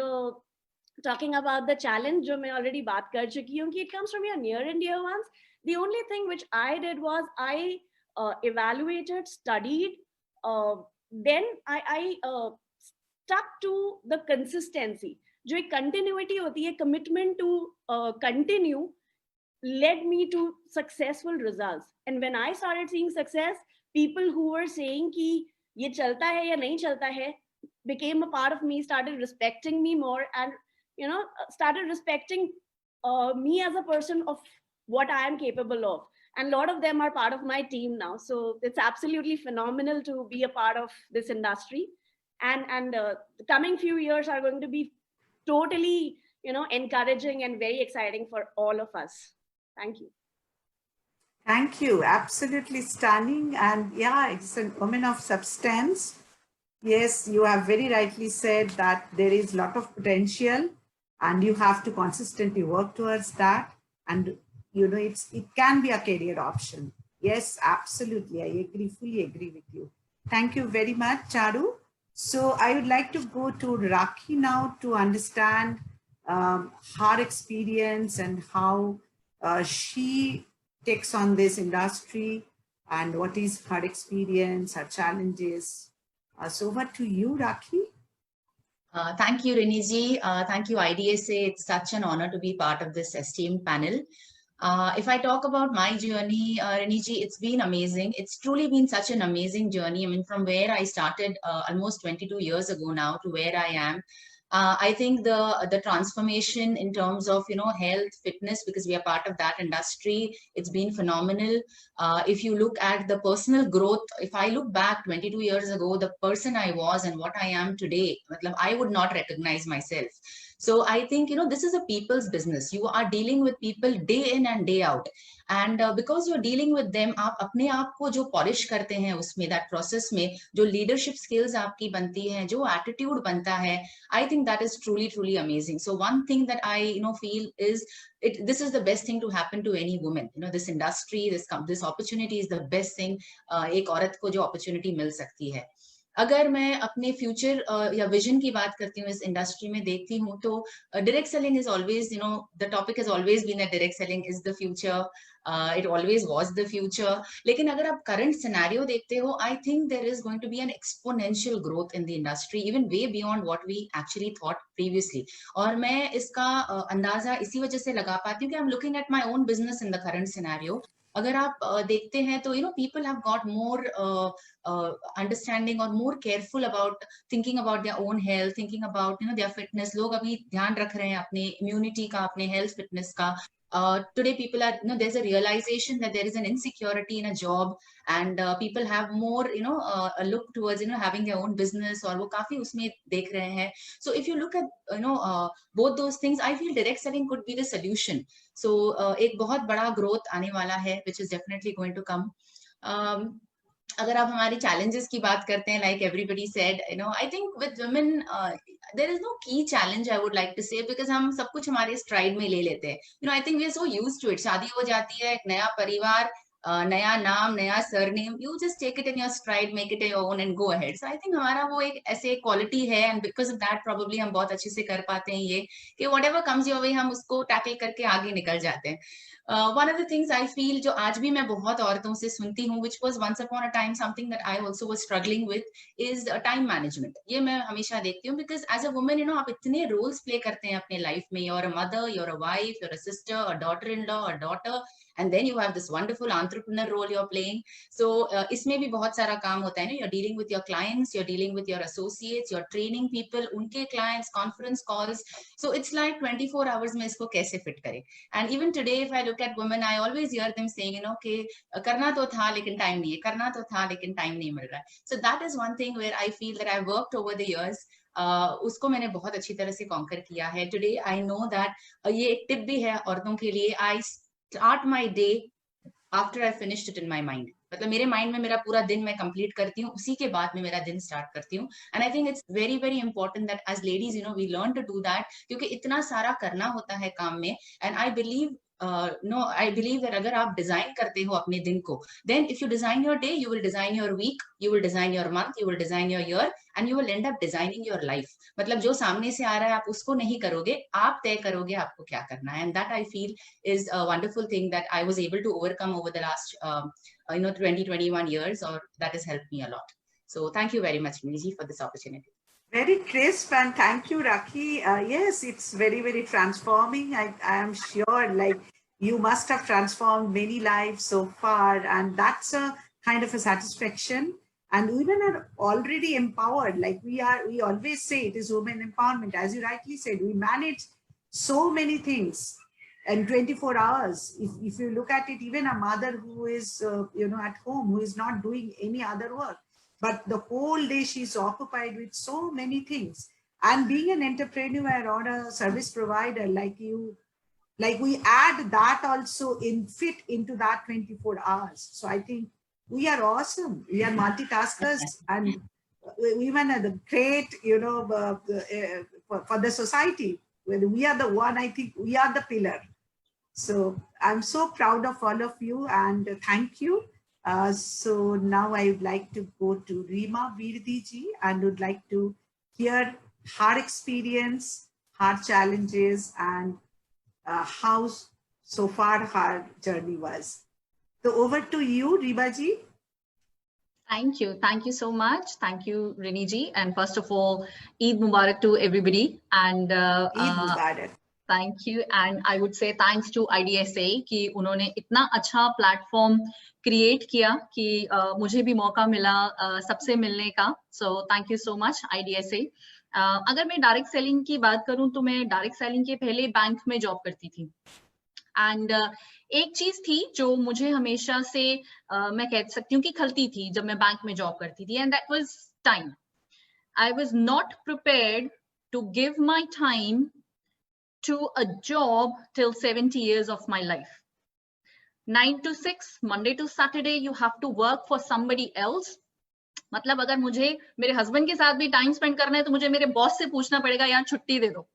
talking about the challenge, जो मैं already बात कर चुकी हूँ कि it comes from your near and dear ones. The only thing which I did was I evaluated, studied, then I stuck to the consistency. जो एक continuity होती है, commitment to continue, led me to successful results. And when I started seeing success, people who were saying कि ये चलता है या नहीं चलता है became a part of me, started respecting me more, and started respecting me as a person of what I am capable of. And a lot of them are part of my team now. So it's absolutely phenomenal to be a part of this industry. And the coming few years are going to be totally, encouraging and very exciting for all of us. Thank you. Thank you. Absolutely stunning. And yeah, it's a woman of substance. Yes, you have very rightly said that there is a lot of potential and you have to consistently work towards that. And it can be a career option. Yes, absolutely. I fully agree with you. Thank you very much, Charu. So I would like to go to Rakhi now to understand her experience and how she takes on this industry and what is her experience, her challenges. So over to you, Rakhi. Thank you, Rini ji. Thank you, IDSA. It's such an honor to be part of this esteemed panel. If I talk about my journey, Rini ji, it's been amazing. It's truly been such an amazing journey. I mean, from where I started almost 22 years ago now to where I am. I think the transformation in terms of, health, fitness, because we are part of that industry, it's been phenomenal. If you look at the personal growth, if I look back 22 years ago, the person I was and what I am today, I would not recognize myself. So I think, this is a people's business. You are dealing with people day in and day out. And because you're dealing with them, आप अपने आप को जो polish करते हैं उसमें, that process में, जो leadership skills आपकी बनती हैं, जो attitude बनता है, I think that is truly, truly amazing. So one thing that I, feel is, this is the best thing to happen to any woman. This industry, this opportunity is the best thing एक औरत को जो opportunity मिल सकती है. अगर मैं अपने future या विजन की बात करती हूँ, इस इंडस्ट्री में देखती हूँ, तो direct selling is always, the topic has always been that direct selling is the future, it always was the future. लेकिन अगर आप करंट सिनेरियो देखते हो, I think there is going to be an exponential growth in the industry, even way beyond what we actually thought previously. और मैं इसका अंदाजा इसी वजह से लगा पाती हूँ कि I am looking at my own business in the current scenario. अगर आप देखते हैं तो people have got more understanding or more careful about thinking about their own health, thinking about their fitness. लोग अभी ध्यान रख रहे हैं अपने immunity का, अपने health fitness का. today people are, there's a realization that there is an insecurity in a job, and people have more, a look towards, having their own business, or वो काफी उसमें देख रहे हैं. So if you look at, both those things, I feel direct selling could be the solution. So एक बहुत बड़ा growth आने वाला है, which is definitely going to come. अगर आप हमारे challenges की बात करते हैं, like everybody said, I think with women, there is no key challenge, I would like to say, because हम सब कुछ हमारे stride में ले लेते हैं. I think we are so used to it. शादी हो जाती है, एक नया परिवार, नया नाम, नया surname, you just take it in your stride, make it your own and go ahead. So I think हमारा वो एक ऐसे quality है, and because of that probably हम बहुत अच्छे से कर पाते हैं ये, कि whatever comes your way हम उसको tackle करके आगे निकल जाते हैं. One of the things I feel, जो आज भी मैं बहुत औरतों से सुनती हूँ, which was once upon a time something that I also was struggling with, is time management. ये मैं हमेशा देखती हूँ, because as a woman, आप इतने roles play करते हैं अपने life में. You're a mother, you're a wife, you're a sister, a daughter-in-law, a daughter, and then you have this wonderful entrepreneur role you're playing. So इसमें भी बहुत सारा काम होता है. You're dealing with your clients, you're dealing with your associates, you're training people, उनके clients, conference calls. So it's like 24 hours में इसको कैसे fit करें. And even today, if I look at women, I always hear them saying, कि करना तो था लेकिन time नहीं है, करना तो था लेकिन time नहीं मिल रहा है. So that is one thing where I feel that I've worked over the years. उसको मैंने बहुत अच्छी तरह से conquer किया है. Today I know that ये एक tip भी है औरतों के लिए. I start my day after I finished it in my mind. मतलब मेरे mind में मेरा पूरा दिन मैं complete करती हूँ, उसी के बाद में मेरा दिन start करती हूँ. And I think it's very, very important that as ladies, we learn to do that, क्योंकि इतना सारा करना होता है काम में. And I believe I believe that अगर आप design करते हो अपने दिन को, then if you design your day, you will design your week, you will design your month, you will design your year, and you will end up designing your life. मतलब जो सामने से आ रहा है आप उसको नहीं करोगे, आप तय करोगे आपको क्या करना है. And that I feel is a wonderful thing that I was able to overcome over the last 20-21 years, or that has helped me a lot. So thank you very much, Miniji, for this opportunity. Very crisp, and thank you, Rakhi. Yes, it's very, very transforming. I am sure, like, you must have transformed many lives so far, and that's a kind of a satisfaction. And women are already empowered. Like we always say it is women empowerment. As you rightly said, we manage so many things in 24 hours. If you look at it, even a mother who is, at home, who is not doing any other work, but the whole day she's occupied with so many things. And being an entrepreneur or a service provider like you, like we add that also fit into that 24 hours. So I think we are awesome. We are multitaskers, and women are the great, for the society. When we are the one, I think we are the pillar. So I'm so proud of all of you, and thank you. So now I would like to go to Rima Virdiji and would like to hear her experience, her challenges, and how so far her journey was. So over to you, Rima ji. Thank you. Thank you so much. Thank you, Rini ji. And first of all, Eid Mubarak to everybody. And Eid Mubarak. Thank you. And I would say thanks to IDSA कि उन्होंने इतना अच्छा platform create किया कि मुझे भी मौका मिला सबसे मिलने का. So thank you so much, IDSA. अगर मैं डायरेक्ट सेलिंग की बात करूं तो मैं डायरेक्ट सेलिंग के पहले बैंक में जॉब करती थी. एंड एक चीज थी जो मुझे हमेशा से मैं कह सकती हूँ कि खलती थी जब मैं बैंक में जॉब करती थी, and that was time. I was not prepared to give my time to a job till 70 years of my life. 9 to 6, Monday to Saturday, you have to work for somebody else. मतलब अगर मुझे मेरे husband के साथ भी time spend करना है तो मुझे मेरे बॉस से पूछना पड़ेगा यार छुट्टी दे दो.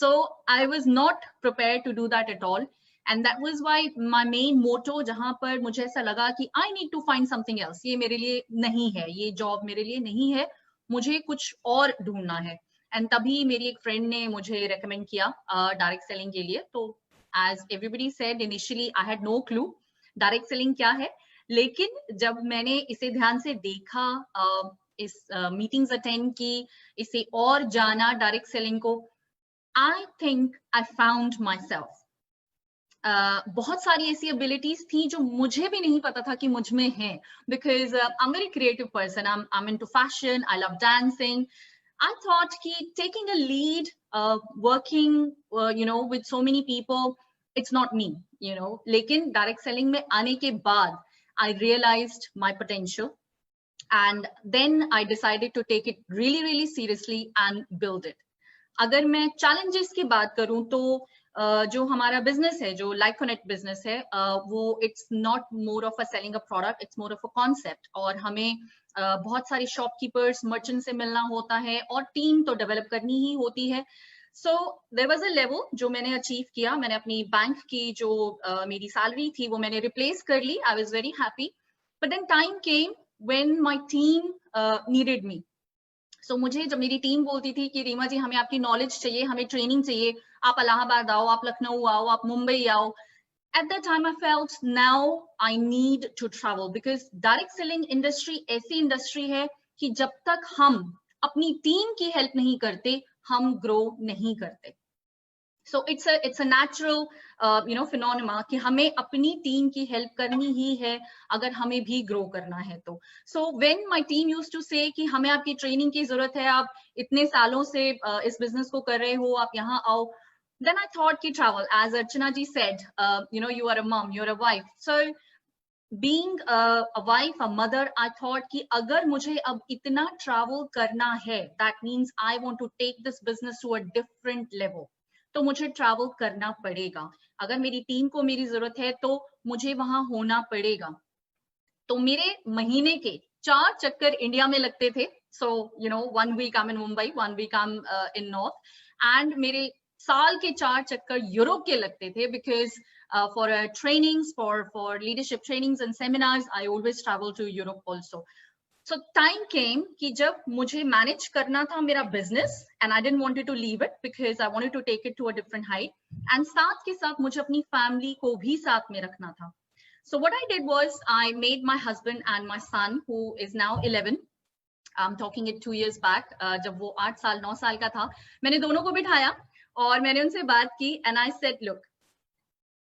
So I was not prepared to do that at all. And that was why my main motto, जहां पर मुझे ऐसा लगा कि I need to find something else. ये मेरे लिए नहीं है, ये जॉब मेरे लिए नहीं है, मुझे कुछ और ढूंढना है. एंड तभी मेरी एक फ्रेंड ने मुझे रेकमेंड किया डायरेक्ट सेलिंग के लिए. तो as everybody said, initially I had no clue direct selling क्या है, लेकिन जब मैंने इसे ध्यान से देखा, इस मीटिंग्स अटेंड की, इसे और जाना डायरेक्ट सेलिंग को, I think I found my self. बहुत सारी ऐसी एबिलिटीज थी जो मुझे भी नहीं पता था कि मुझ में है, because I am very creative person. I am into fashion, I love dancing. I thought कि taking a lead, working, with so many people it's not me, you know. लेकिन direct selling में आने के बाद I realized my potential, and then I decided to take it really, really seriously and build it. अगर मैं challenges की बात करूं तो जो हमारा business है, जो Life Connect business है, वो it's not more of a selling a product, it's more of a concept. और हमें बहुत सारे shopkeepers, merchants से मिलना होता है और team तो develop करनी ही होती है. So there was a level जो मैंने achieve किया. मैंने अपनी बैंक की जो मेरी salary थी वो मैंने replace कर ली. I was very happy. But then time came when my team needed me. So मुझे जब मेरी टीम बोलती थी कि रीमा जी हमें आपकी नॉलेज चाहिए, हमें ट्रेनिंग चाहिए, आप इलाहाबाद आओ, आप लखनऊ आओ, आप मुंबई आओ. At that time I felt now I need to travel, because direct selling industry ऐसी industry है कि जब तक हम अपनी टीम की हेल्प नहीं करते हम ग्रो नहीं करते. So it's a natural phenomena कि हमें अपनी टीम की हेल्प करनी ही है अगर हमें भी ग्रो करना है तो. So when my team used to say कि हमें आपकी ट्रेनिंग की जरूरत है, आप इतने सालों से इस बिजनेस को कर रहे हो, आप यहाँ आओ, then I thought कि travel, as Archana ji said, you are a mom, you're a wife. So being a wife, a mother, I thought कि अगर मुझे अब इतना travel करना है, that means I want to take this business to a different level. तो मुझे travel करना पड़ेगा. अगर मेरी टीम को मेरी जरूरत है तो मुझे वहां होना पड़ेगा. तो मेरे महीने के 4 चक्कर इंडिया में लगते थे. So 1 week I'm in Mumbai, 1 week I'm in North, and मेरे साल के 4 चक्कर यूरोप के लगते थे, because for trainings, for leadership trainings and seminars, I always travel to Europe also. So time came कि जब मुझे manage करना था मेरा business, and I didn't want to leave it because I wanted to take it to a different height, and साथ के साथ मुझे अपनी family को भी साथ में रखना था. So what I did was I made my husband and my son, who is now 11, I'm talking it 2 years back, जब वो 8 साल 9 साल का था, मैंने दोनों को बिठाया और मैंने उनसे बात की, and I said, look,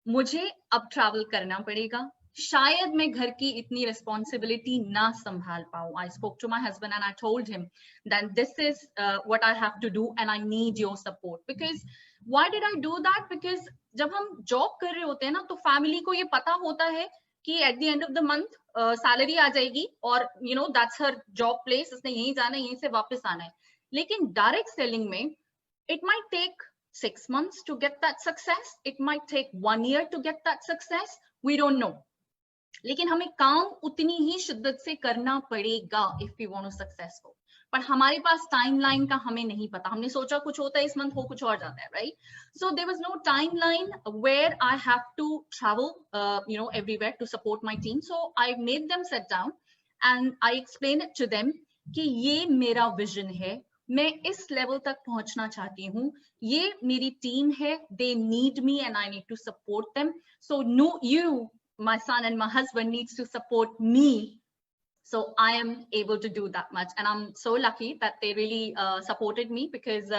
मुझे अब travel करना पड़ेगा, शायद मैं घर की इतनी responsibility ना संभाल पाऊँ. I spoke to my husband and I told him that this is what I have to do and I need your support. Because why did I do that? Because जब हम job कर रहे होते हैं ना, तो family को ये पता होता है कि at the end of the month salary आ जाएगी और that's her job place, इसने यहीं जाना है, यहीं से वापस आना है. लेकिन direct selling में it might take 6 months to get that success, it might take 1 year to get that success, we don't know. लेकिन हमें काम उतनी ही शिद्दत से करना पड़ेगा if we want to successful. पर हमारे पास timeline का हमें नहीं पता. हमने सोचा कुछ होता है इस month, हो कुछ और जाता है, right? So there was no timeline where I have to travel, everywhere to support my team. So I made them sit down and I explained it to them कि ये मेरा vision है, मैं इस level तक पहुंचना चाहती हूँ, ये मेरी team है, they need me and I need to support them. So no, you, my son and my husband, needs to support me, so I am able to do that much. And I'm so lucky that they really supported me, because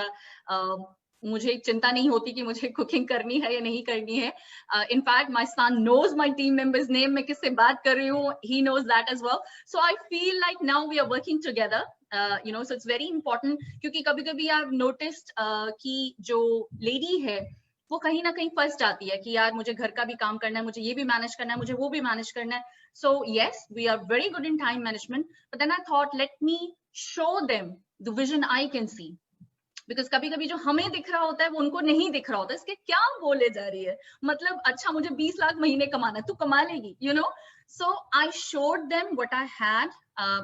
मुझे चिंता नहीं होती कि मुझे cooking करनी है या नहीं करनी है. In fact, my son knows my team members' name, मैं किससे बात कर रही हूँ, he knows that as well. So I feel like now we are working together. So it's very important, क्योंकि कभी-कभी I've noticed कि जो lady है वो कहीं ना कहीं फंस जाती है कि यार मुझे घर का भी काम करना है, मुझे ये भी मैनेज करना है, मुझे वो भी मैनेज करना है. So yes, we are very good in time management, but then I thought, let me show them the vision I can see, because कभी-कभी जो हमें दिख रहा होता है वो उनको नहीं दिख रहा होता है. इसके क्या बोले जा रही है, मतलब अच्छा मुझे 20 लाख महीने कमाना है, तू कमा लेगी, So I showed them what I had,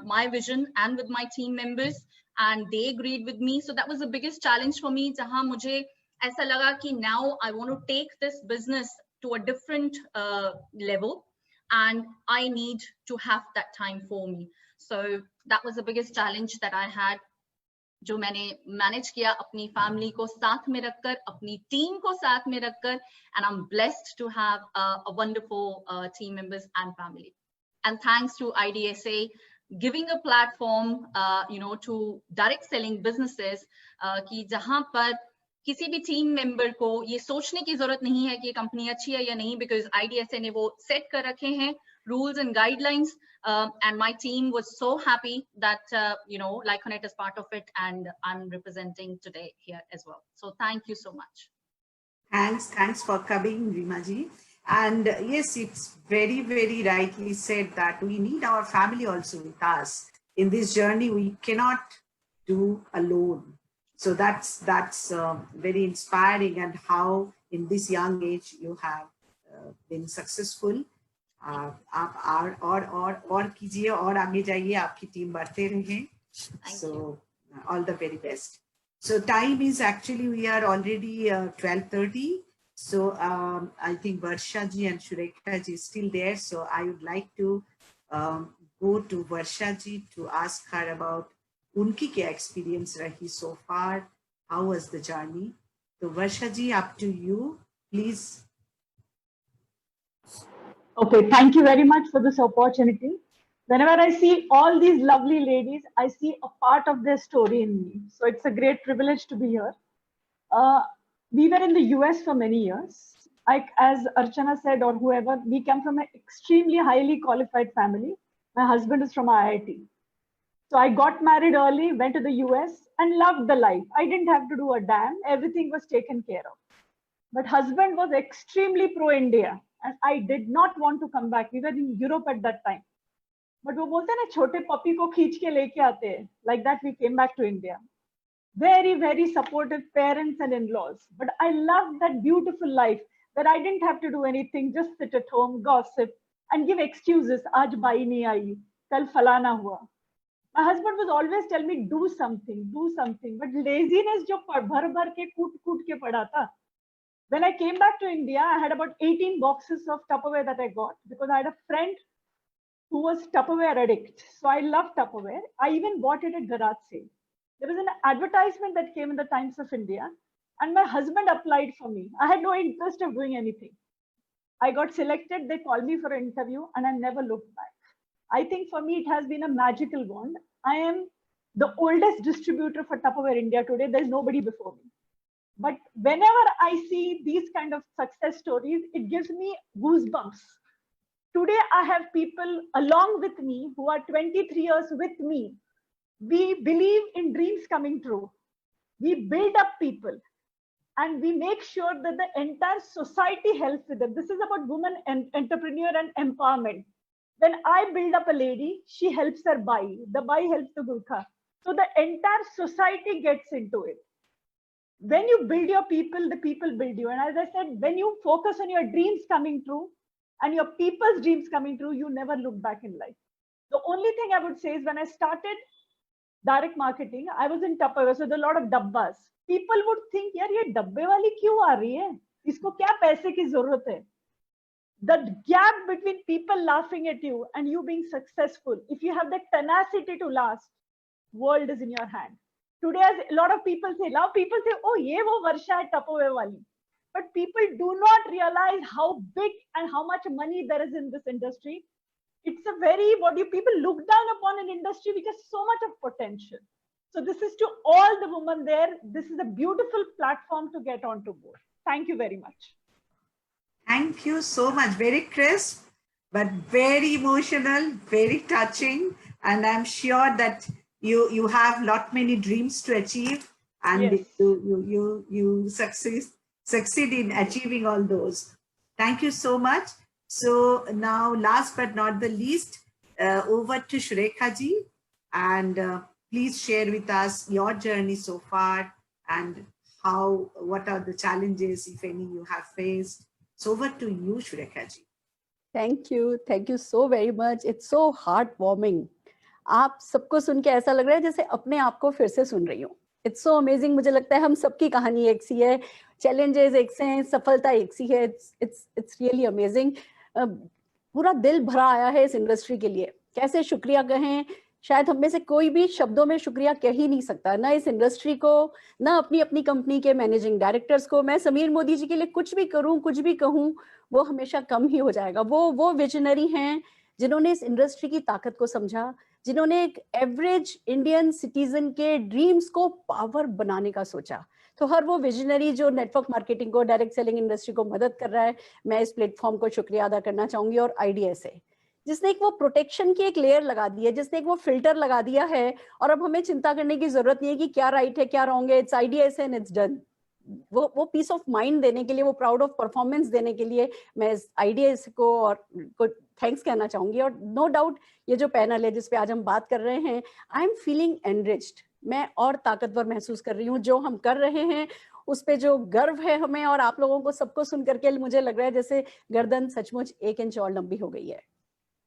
my vision, and with my team members, and they agreed with me. So that was the biggest challenge for me, जहां मुझे ऐसा लगा कि now I want to take this business to a different level, and I need to have that time for me. So that was the biggest challenge that I had, जो मैंने manage किया अपनी family को साथ में रखकर, अपनी team को साथ में रखकर, and I'm blessed to have a wonderful team members and family. And thanks to IDSA giving a platform, to direct selling businesses, कि जहां पर किसी भी टीम मेंबर को ये सोचने की जरूरत नहीं है कि ये कंपनी अच्छी है या नहीं, because IDSA ने वो सेट कर रखे हैं rules and guidelines, and my team was so happy that Life Connect is part of it, and I'm representing today here as well. So thank you so much. Thanks for coming, Rimaji. And yes, it's very, very rightly said that we need our family also with us. In this journey, we cannot do alone. So that's very inspiring, and how in this young age you have been successful. और कीजिए और आगे जाइए, आपकी team बढ़ते रहे. So all the very best. So time is actually, we are already 12:30. So I think Varsha ji and Surekha ji is still there. So I would like to go to Varsha ji to ask her about unki kya experience rahi so far. How was the journey? So Varsha ji, up to you, please. Okay, thank you very much for this opportunity. Whenever I see all these lovely ladies, I see a part of their story in me. So it's a great privilege to be here. We were in the US for many years. As Archana said, or whoever, we come from an extremely highly qualified family. My husband is from IIT. So I got married early, went to the US and loved the life. I didn't have to do a damn. Everything was taken care of. But husband was extremely pro-India. And I did not want to come back. We were in Europe at that time. But वो बोलते हैं ना, छोटे puppy को खींच के लेके आते हैं. Like that, we came back to India. Very, very supportive parents and in-laws. But I loved that beautiful life where I didn't have to do anything, just sit at home, gossip, and give excuses. Aaj bai nahi aayi, kal falana hua. My husband was always telling me, do something, do something. But laziness jo bhar ke koot ke pada tha. When I came back to India, I had about 18 boxes of Tupperware that I got because I had a friend who was Tupperware addict. So I loved Tupperware. I even bought it at garage sale. There was an advertisement that came in the Times of India, and my husband applied for me. I had no interest of doing anything. I got selected. They called me for an interview, and I never looked back. I think for me, it has been a magical bond. I am the oldest distributor for Tupperware India today. There's nobody before me. But whenever I see these kind of success stories, it gives me goosebumps. Today, I have people along with me who are 23 years with me. We believe in dreams coming true. We build up people and we make sure that the entire society helps with them. This is about women and entrepreneur and empowerment. When I build up a lady, she helps her bai. The bai helps the gurkha. So the entire society gets into it. When you build your people, the people build you. And as I said, when you focus on your dreams coming true and your people's dreams coming true, you never look back in life. The only thing I would say is when I started direct marketing, I was in Tupperware, so there are a lot of dabbas. People would think, yaar, ye dabbe wali kyun aa rahi hai? Isko kya paise ki zarurat hai? The gap between people laughing at you and you being successful, if you have the tenacity to last, world is in your hand. Today, as a lot of people say, oh, ye wo Varsha hai Tupperware wali. But people do not realize how big and how much money there is in this industry. It's a very, people look down upon an industry which has so much of potential. So this is to all the women there. This is a beautiful platform to get onto board. Thank you very much. Thank you so much. Very crisp, but very emotional, very touching. And I'm sure that you have lot many dreams to achieve, and yes, you succeed in achieving all those. Thank you so much. So now, last but not the least, over to Surekha ji, and please share with us your journey so far and what are the challenges, if any, you have faced. So over to you, Surekha ji. Thank you so very much. It's so heartwarming. आप सबको सुन के ऐसा लग रहा है जैसे अपने आप को फिर से सुन रही हूँ. It's so amazing. मुझे लगता है हम सबकी कहानी एक सी है, challenges एक से हैं, सफलता एक सी है. It's really amazing. पूरा दिल भरा आया है इस इंडस्ट्री के लिए. कैसे शुक्रिया कहें, शायद हम में से कोई भी शब्दों में शुक्रिया कह ही नहीं सकता, ना इस इंडस्ट्री को, ना अपनी कंपनी के मैनेजिंग डायरेक्टर्स को. मैं समीर मोदी जी के लिए कुछ भी करूं, कुछ भी कहूं, वो हमेशा कम ही हो जाएगा. वो विजनरी हैं जिन्होंने इस इंडस्ट्री की ताकत को समझा, जिन्होंने एक एवरेज इंडियन सिटीजन के ड्रीम्स को पावर बनाने का सोचा. तो हर वो विजनरी जो नेटवर्क मार्केटिंग को, डायरेक्ट सेलिंग इंडस्ट्री को मदद कर रहा है, मैं इस प्लेटफॉर्म को शुक्रिया अदा करना चाहूंगी. और IDSA जिसने एक वो प्रोटेक्शन की एक लेयर लगा दी है, जिसने एक वो फिल्टर लगा दिया है, और अब हमें चिंता करने की जरूरत नहीं है कि क्या राइट है क्या रॉन्ग है. It's IDSA and it's done. वो पीस ऑफ माइंड देने के लिए, वो प्राउड ऑफ परफॉर्मेंस देने के लिए मैं आइडियाज को और थैंक्स कहना चाहूंगी। और नो डाउट ये जो पैनल है जिस पे आज हम बात कर रहे हैं, आई एम फीलिंग एनरिच्ड, मैं और ताकतवर महसूस कर रही हूँ। जो हम कर रहे हैं उस पे जो गर्व है हमें, और आप लोगों को सबको सुन करके मुझे लग रहा है जैसे गर्दन सचमुच 1 इंच और लंबी हो गई है।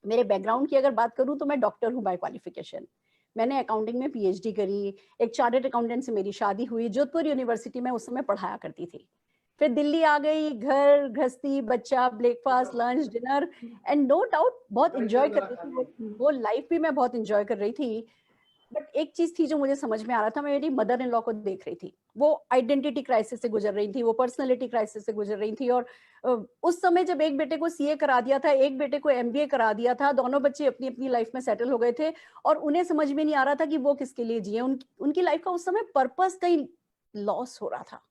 मेरे बैकग्राउंड की अगर बात करूं तो मैं डॉक्टर हूं बाय क्वालिफिकेशन। मैंने अकाउंटिंग में पीएचडी करी, एक चार्टर्ड अकाउंटेंट से मेरी शादी हुई, जोधपुर यूनिवर्सिटी में उस समय पढ़ाया करती थी। फिर दिल्ली आ गई, घर गृहस्थी, बच्चा, breakfast, lunch, dinner, and no doubt बहुत इंजॉय कर रही थी वो लाइफ भी, मैं बहुत इंजॉय कर रही थी। बट एक चीज थी जो मुझे समझ में आ रहा था, मैं मेरी मदर इन लॉ को देख रही थी, वो आइडेंटिटी क्राइसिस से गुजर रही थी, वो पर्सनैलिटी क्राइसिस से गुजर रही थी। और उस समय जब एक बेटे को सीए करा दिया था, एक बेटे को एमबीए करा दिया था, दोनों बच्चे अपनी अपनी लाइफ में सेटल हो गए थे और उन्हें समझ में नहीं आ रहा था कि वो किसके लिए जिए। उनकी लाइफ का उस समय पर्पस कहीं लॉस हो रहा था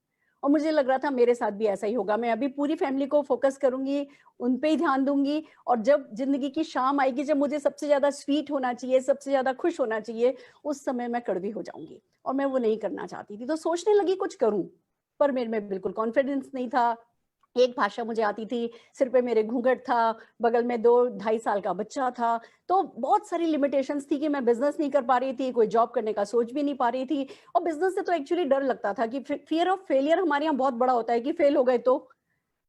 और मुझे लग रहा था मेरे साथ भी ऐसा ही होगा। मैं अभी पूरी फैमिली को फोकस करूंगी, उन पे ही ध्यान दूंगी, और जब जिंदगी की शाम आएगी, जब मुझे सबसे ज्यादा स्वीट होना चाहिए, सबसे ज्यादा खुश होना चाहिए, उस समय मैं कड़वी हो जाऊंगी और मैं वो नहीं करना चाहती थी। तो सोचने लगी कुछ करूं, पर मेरे में बिल्कुल कॉन्फिडेंस नहीं था। एक भाषा मुझे आती थी, सिर पे मेरे घूंघट था, बगल में 2-2.5 साल का बच्चा था, तो बहुत सारी लिमिटेशंस थी कि मैं बिजनेस नहीं कर पा रही थी, कोई जॉब करने का सोच भी नहीं पा रही थी। और बिजनेस से तो एक्चुअली डर लगता था कि फियर ऑफ फेलियर हमारे यहाँ बहुत बड़ा होता है कि फेल हो गए तो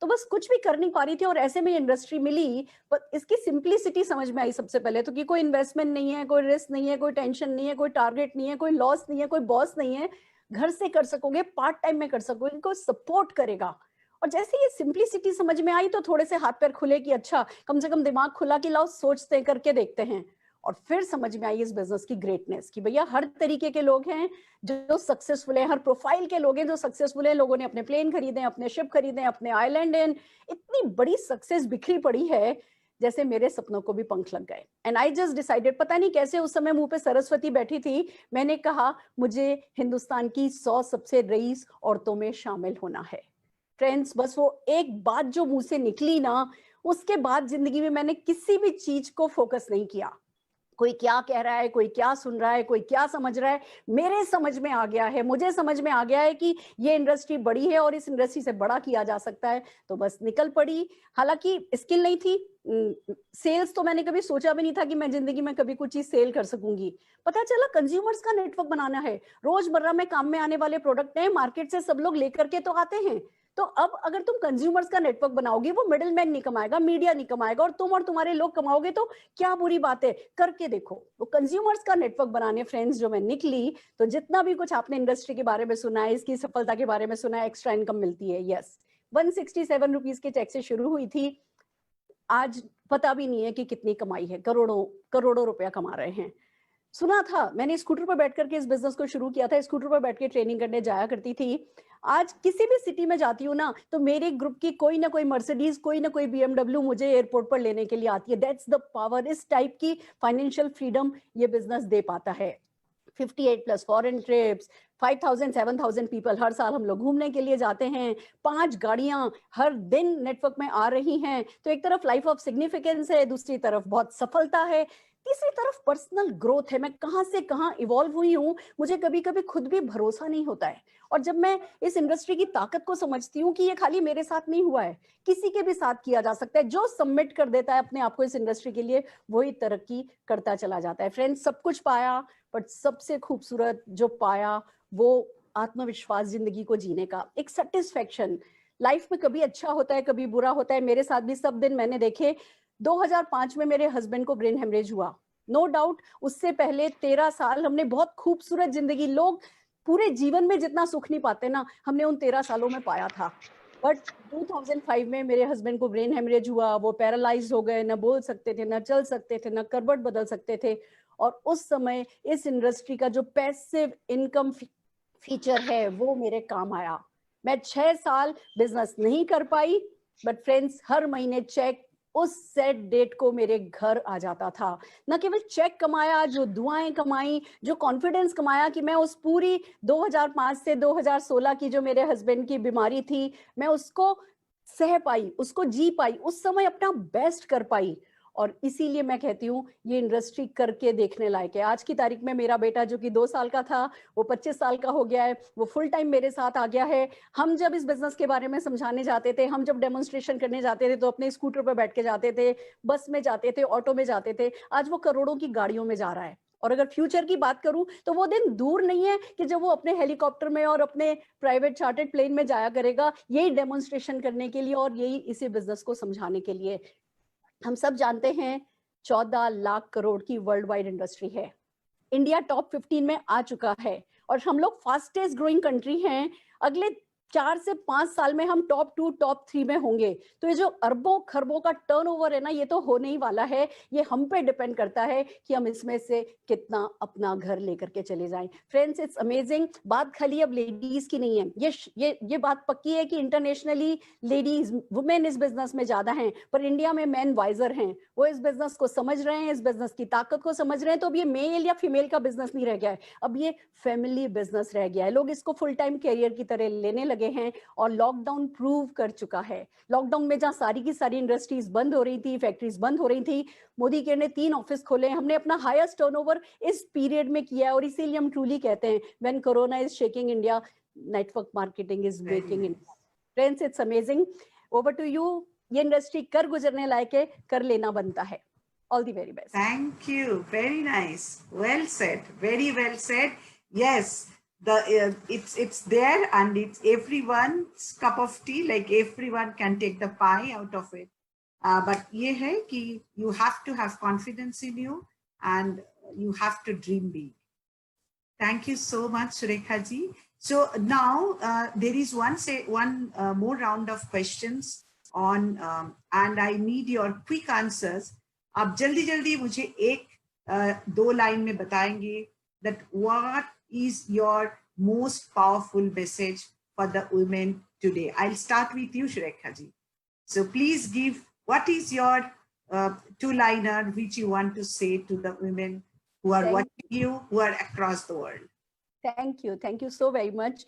बस कुछ भी कर नहीं पा रही थी। और ऐसे में इंडस्ट्री मिली, पर इसकी सिंप्लिसिटी समझ में आई सबसे पहले तो, कि कोई इन्वेस्टमेंट नहीं है, कोई रिस्क नहीं है, कोई टेंशन नहीं है, कोई टारगेट नहीं है, कोई लॉस नहीं है, कोई बॉस नहीं है, घर से कर सकोगे, पार्ट टाइम में कर सकोगे, इनको सपोर्ट करेगा। और जैसे ये सिंप्लिसिटी समझ में आई तो थोड़े से हाथ पैर खुले कि अच्छा कम से कम दिमाग खुला कि लाओ सोचते करके देखते हैं। और फिर समझ में आई इस बिजनेस की ग्रेटनेस कि भैया हर तरीके के लोग हैं जो सक्सेसफुल हैं, हर प्रोफाइल के लोग हैं जो सक्सेसफुल हैं। लोगों ने अपने प्लेन खरीदे, अपने शिप खरीदे, अपने आइलैंड हैं, इतनी बड़ी सक्सेस बिखरी पड़ी है जैसे मेरे सपनों को भी पंख लग गए। एंड आई जस्ट डिसाइडेड, पता नहीं कैसे उस समय मुंह पे सरस्वती बैठी थी, मैंने कहा मुझे हिंदुस्तान की 100 सबसे रईस औरतों में शामिल होना है। फ्रेंड्स, बस वो एक बात जो मुंह से निकली ना, उसके बाद जिंदगी में मैंने किसी भी चीज को फोकस नहीं किया। कोई क्या कह रहा है, कोई क्या सुन रहा है, कोई क्या समझ रहा है, मेरे समझ में आ गया है, मुझे समझ में आ गया है कि ये इंडस्ट्री बड़ी है और इस इंडस्ट्री से बड़ा किया जा सकता है, तो बस निकल पड़ी। हालांकि स्किल नहीं थी, सेल्स तो मैंने कभी सोचा भी नहीं था कि मैं जिंदगी में कभी कुछ चीज सेल कर सकूंगी। पता चला कंज्यूमर्स का नेटवर्क बनाना है, रोजमर्रा में काम में आने वाले प्रोडक्ट हैं, मार्केट से सब लोग लेकर के तो आते हैं, तो अब अगर तुम कंज्यूमर्स का नेटवर्क बनाओगे, वो मिडिल मैन नहीं कमाएगा, मीडिया नहीं कमाएगा, और तुम और तुम्हारे लोग कमाओगे, तो क्या बुरी बात है, करके देखो। वो कंज्यूमर्स का नेटवर्क बनाने फ्रेंड्स जो मैं निकली, तो जितना भी कुछ आपने इंडस्ट्री के बारे में सुना है, इसकी सफलता के बारे में सुना है, एक्स्ट्रा इनकम मिलती है, यस 167 रुपीज के चेक से शुरू हुई थी, आज पता भी नहीं है कि कितनी कमाई है, करोड़ों रुपया कमा रहे हैं। सुना था, मैंने स्कूटर पर बैठ करके इस बिजनेस को शुरू किया था, स्कूटर पर बैठ के ट्रेनिंग करने जाया करती थी। आज किसी भी सिटी में जाती हूँ ना, तो मेरे ग्रुप की कोई ना कोई मर्सिडीज, कोई ना कोई BMW मुझे एयरपोर्ट पर लेने के लिए आती है। That's the power. इस टाइप की फाइनेंशियल फ्रीडम ये बिजनेस दे पाता है। 58+ फॉरेन ट्रिप्स, 5000-7000 पीपल हर साल हम लोग घूमने के लिए जाते हैं, 5 गाड़ियां हर दिन नेटवर्क में आ रही हैं। तो एक तरफ लाइफ ऑफ सिग्निफिकेंस है, दूसरी तरफ बहुत सफलता है, तीसरी तरफ पर्सनल ग्रोथ है। मैं कहां से कहां इवॉल्व हुई हूँ, मुझे कभी कभी खुद भी भरोसा नहीं होता है। और जब मैं इस इंडस्ट्री की ताकत को समझती हूँ कि ये खाली मेरे साथ नहीं हुआ है, किसी के भी साथ किया जा सकता है। जो सबमिट कर देता है अपने आप को इस इंडस्ट्री के लिए, वही तरक्की करता चला जाता है। फ्रेंड्स, सब कुछ पाया, बट सबसे खूबसूरत जो पाया वो आत्मविश्वास, जिंदगी को जीने का एक सेटिस्फेक्शन। लाइफ में कभी अच्छा होता है, कभी बुरा होता है। मेरे साथ भी सब दिन मैंने देखे। 2005 में मेरे हस्बैंड को ब्रेन हेमरेज हुआ, नो डाउट। उससे पहले 13 साल हमने बहुत खूबसूरत जिंदगी, लोग पूरे जीवन में जितना सुख नहीं पाते ना, हमने उन 13 सालों में पाया था। बट 2005 में मेरे हस्बैंड को ब्रेन हेमरेज हुआ, वो पैरालाइज हो गए, न बोल सकते थे, न चल सकते थे, न करवट बदल सकते थे। और उस समय इस इंडस्ट्री का जो पैसिव इनकम फीचर है वो मेरे काम आया। मैं 6 साल बिजनेस नहीं कर पाई, बट फ्रेंड्स, हर महीने चेक उस सेट डेट को मेरे घर आ जाता था। न केवल चेक कमाया, जो दुआएं कमाई, जो कॉन्फिडेंस कमाया कि मैं उस पूरी 2005 से 2016 की जो मेरे हस्बैंड की बीमारी थी, मैं उसको सह पाई, उसको जी पाई, उस समय अपना बेस्ट कर पाई। और इसीलिए मैं कहती हूँ ये इंडस्ट्री करके देखने लायक है। आज की तारीख में मेरा बेटा जो कि 2 साल का था वो 25 साल का हो गया है, वो फुल टाइम मेरे साथ आ गया है। हम जब इस बिजनेस के बारे में समझाने जाते थे, हम जब डेमोन्स्ट्रेशन करने जाते थे तो अपने स्कूटर पर बैठ के जाते थे, बस में जाते थे, ऑटो में जाते थे। आज वो करोड़ों की गाड़ियों में जा रहा है। और अगर फ्यूचर की बात करूं तो वो दिन दूर नहीं है कि जब वो अपने हेलीकॉप्टर में और अपने प्राइवेट चार्टर्ड प्लेन में जाया करेगा, यही डेमोन्स्ट्रेशन करने के लिए और यही इसी बिजनेस को समझाने के लिए। हम सब जानते हैं 14 लाख करोड़ की वर्ल्ड वाइड इंडस्ट्री है। इंडिया टॉप 15 में आ चुका है और हम लोग फास्टेस्ट ग्रोइंग कंट्री हैं। अगले 4 से 5 साल में हम टॉप 2 टॉप 3 में होंगे। तो ये जो अरबों खरबों का टर्नओवर है ना, ये तो होने ही वाला है। ये हम पे डिपेंड करता है कि हम इसमें से कितना अपना घर लेकर के चले जाएं। Friends, it's amazing. बात खाली अब लेडीज की नहीं है, ये बात पक्की है कि इंटरनेशनली लेडीज वुमेन इस बिजनेस में ज्यादा हैं, पर इंडिया में मैन वाइजर हैं। वो इस बिजनेस को समझ रहे हैं, इस बिजनेस की ताकत को समझ रहे हैं। तो अब ये मेल या फीमेल का बिजनेस नहीं रह गया है, अब ये फैमिली बिजनेस रह गया है। लोग इसको फुल टाइम कैरियर की तरह लेने लगे हैं और लॉकडाउन प्रूव कर चुका है। लॉकडाउन में जहां सारी की सारी इंडस्ट्रीज बंद हो रही थी, फैक्ट्रीज बंद हो रही थी, मोदी केयर ने 3 ऑफिस खोले। हमने अपना हाईएस्ट टर्नओवर इस पीरियड में किया है और इसीलिए हम ट्रूली कहते हैं when corona is shaking India, network marketing is waking India. Friends, it's amazing. Over to you. ये इंडस्ट्री कर गुजरने लायक है, कर लेना बनता है। All the very best. Thank you. Very nice. Well said. Very well said. Yes. It's there and it's everyone's cup of tea. Like everyone can take the pie out of it. But ये है कि you have to have confidence in you and you have to dream big. Thank you so much, Surekha ji. So now there is one more round of questions on and I need your quick answers. आप जल्दी जल्दी मुझे 1-2 line में बताएंगे that what is your most powerful message for the women today. I'll start with you, Surekha ji. So please give, what is your 2-liner which you want to say to the women who are watching you, who are across the world? Thank you so very much.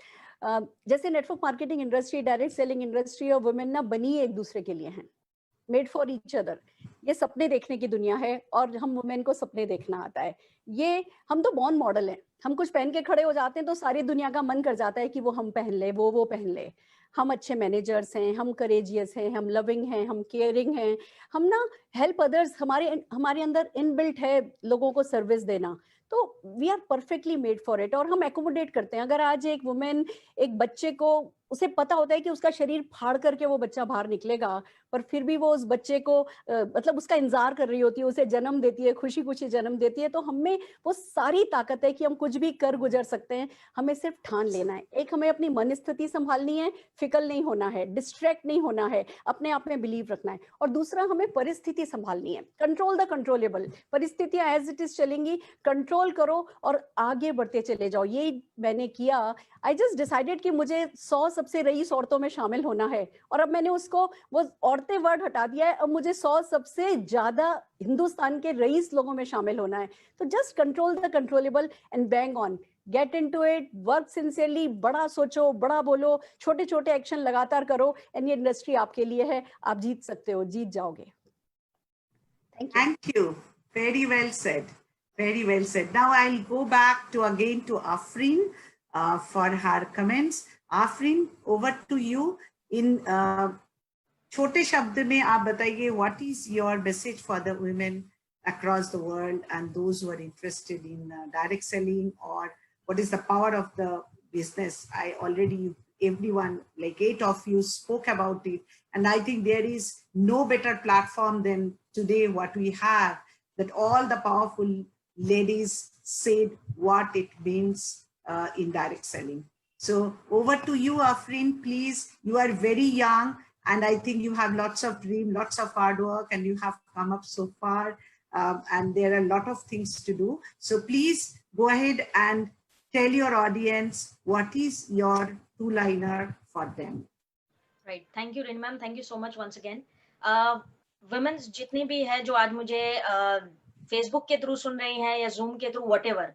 जैसे network marketing industry, direct selling industry और women ना बनी एक दूसरे के लिए हैं, made for each other. ये सपने देखने की दुनिया है और हम वुमेन को सपने देखना आता है। ये हम तो बॉर्न मॉडल हैं। हम कुछ पहन के खड़े हो जाते हैं तो सारी दुनिया का मन कर जाता है कि वो हम पहन ले, वो पहन ले। हम अच्छे मैनेजर्स हैं, हम करेजियस हैं, हम लविंग हैं, हम केयरिंग हैं, हम ना हेल्प अदर्स, हमारे अंदर इनबिल्ट है लोगों को सर्विस देना। तो we are perfectly made for it और हम एकोमोडेट करते हैं। अगर आज एक वुमेन एक बच्चे को, उसे पता होता है कि उसका शरीर फाड़ करके वो बच्चा बाहर निकलेगा, पर फिर भी वो उस बच्चे को मतलब उसका इंतजार कर रही होती है, उसे जन्म देती है, खुशी खुशी जन्म देती है। तो हमें वो सारी ताकत है कि हम कुछ भी कर गुजर सकते हैं। हमें सिर्फ ठान लेना है। एक, हमें अपनी मन स्थिति संभालनी है, फिकल नहीं होना है, डिस्ट्रैक्ट नहीं होना है, अपने आप में बिलीव रखना है। और दूसरा, हमें परिस्थिति संभालनी है, कंट्रोल द कंट्रोलेबल। परिस्थितियां एज इट इज चलेंगी, कंट्रोल करो और आगे बढ़ते चले जाओ। यही मैंने किया। आई जस्ट डिसाइडेड कि मुझे 100 सबसे रईस औरतों में शामिल होना है और अब मैंने उसको वो औरतें वर्ड हटा दिया है। अब मुझे 100 सबसे ज्यादा हिंदुस्तान के रईस लोगों में शामिल होना है। तो just control the controllable and bang on, get into it, work sincerely, बड़ा सोचो, बड़ा बोलो, छोटे छोटे एक्शन लगातार करो एंड ये इंडस्ट्री आपके लिए है। आप जीत सकते हो, जीत जाओगे। Thank you. Very well said. Very well said. Now I'll go back to again to Afreen for her comments. Afreen, over to you. In छोटे शब्द में आप बताइए, what is your message for the women across the world and those who are interested in direct selling, or what is the power of the business? I already, everyone, like 8 of you spoke about it. And I think there is no better platform than today what we have, that all the powerful ladies said what it means in direct selling. So over to you, Afreen, please. You are very young and I think you have lots of dream, lots of hard work, and you have come up so far. And there are a lot of things to do. So please go ahead and tell your audience what is your 2-liner for them. Right. Thank you, Rin ma'am. Thank you so much once again. Women's जितनी भी है जो आज मुझे Facebook के through सुन रही हैं या जूम के थ्रू, व्हाटएवर,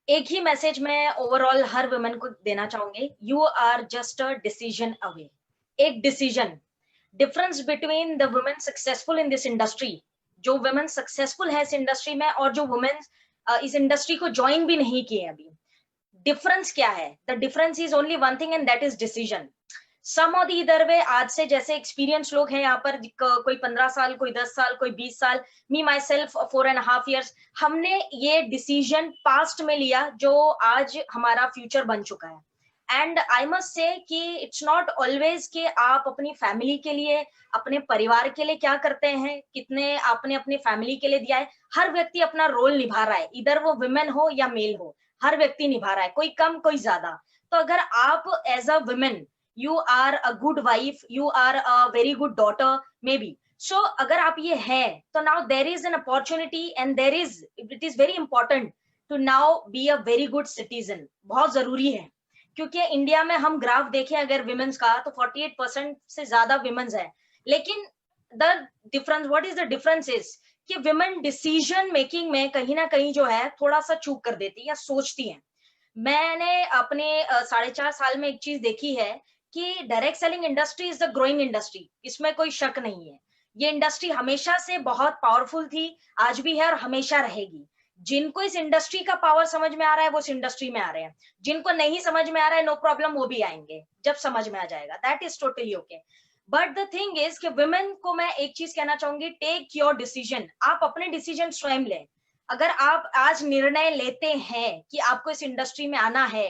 एक ही मैसेज मैं ओवरऑल हर वुमेन को देना चाहूंगी। You are just a decision away. एक decision, difference between the women successful in this industry जो वुमेन सक्सेसफुल है इस इंडस्ट्री में और जो वुमेन इस इंडस्ट्री को ज्वाइन भी नहीं किए अभी। डिफरेंस क्या है? The difference is only one thing and that is decision. Some or the other वे, आज से जैसे एक्सपीरियंस लोग हैं यहाँ पर, कोई 15 साल, कोई 10 साल, कोई 20 साल, मी माई सेल्फ 4.5 years, हमने ये डिसीजन पास्ट में लिया जो आज हमारा फ्यूचर बन चुका है। एंड आई मस्ट से कि इट्स नॉट ऑलवेज कि आप अपनी फैमिली के लिए, अपने परिवार के लिए क्या करते हैं, कितने आपने अपनी फैमिली के लिए दिया है। हर व्यक्ति अपना रोल निभा रहा है, इधर वो वुमेन हो या मेल हो, हर व्यक्ति निभा रहा है, कोई कम कोई ज्यादा। तो अगर आप as a women, you are a good wife, you are a very good daughter maybe, so अगर आप ये है तो now there is an opportunity and it is very important to now be a very good citizen। बहुत जरूरी है, क्योंकि India में हम ग्राफ देखें अगर विमेन्स का तो 48% से ज्यादा विमेन्स है, लेकिन the difference, what is the difference is कि विमेन डिसीजन मेकिंग में कहीं ना कहीं जो है थोड़ा सा चूक कर देती है या सोचती है। मैंने अपने 4.5 साल में एक चीज देखी है कि direct selling industry is the growing industry, इसमें कोई शक नहीं है। ये इंडस्ट्री हमेशा से बहुत पावरफुल थी, आज भी है और हमेशा रहेगी। जिनको इस इंडस्ट्री का पावर समझ में आ रहा है वो इस इंडस्ट्री में आ रहे हैं, जिनको नहीं समझ में आ रहा है नो प्रॉब्लम, वो भी आएंगे जब समझ में आ जाएगा, that is totally okay. But the thing is कि वुमेन को मैं एक चीज कहना चाहूंगी, टेक योर डिसीजन। आप अपने डिसीजन स्वयं लें। अगर आप आज निर्णय लेते हैं कि आपको इस इंडस्ट्री में आना है,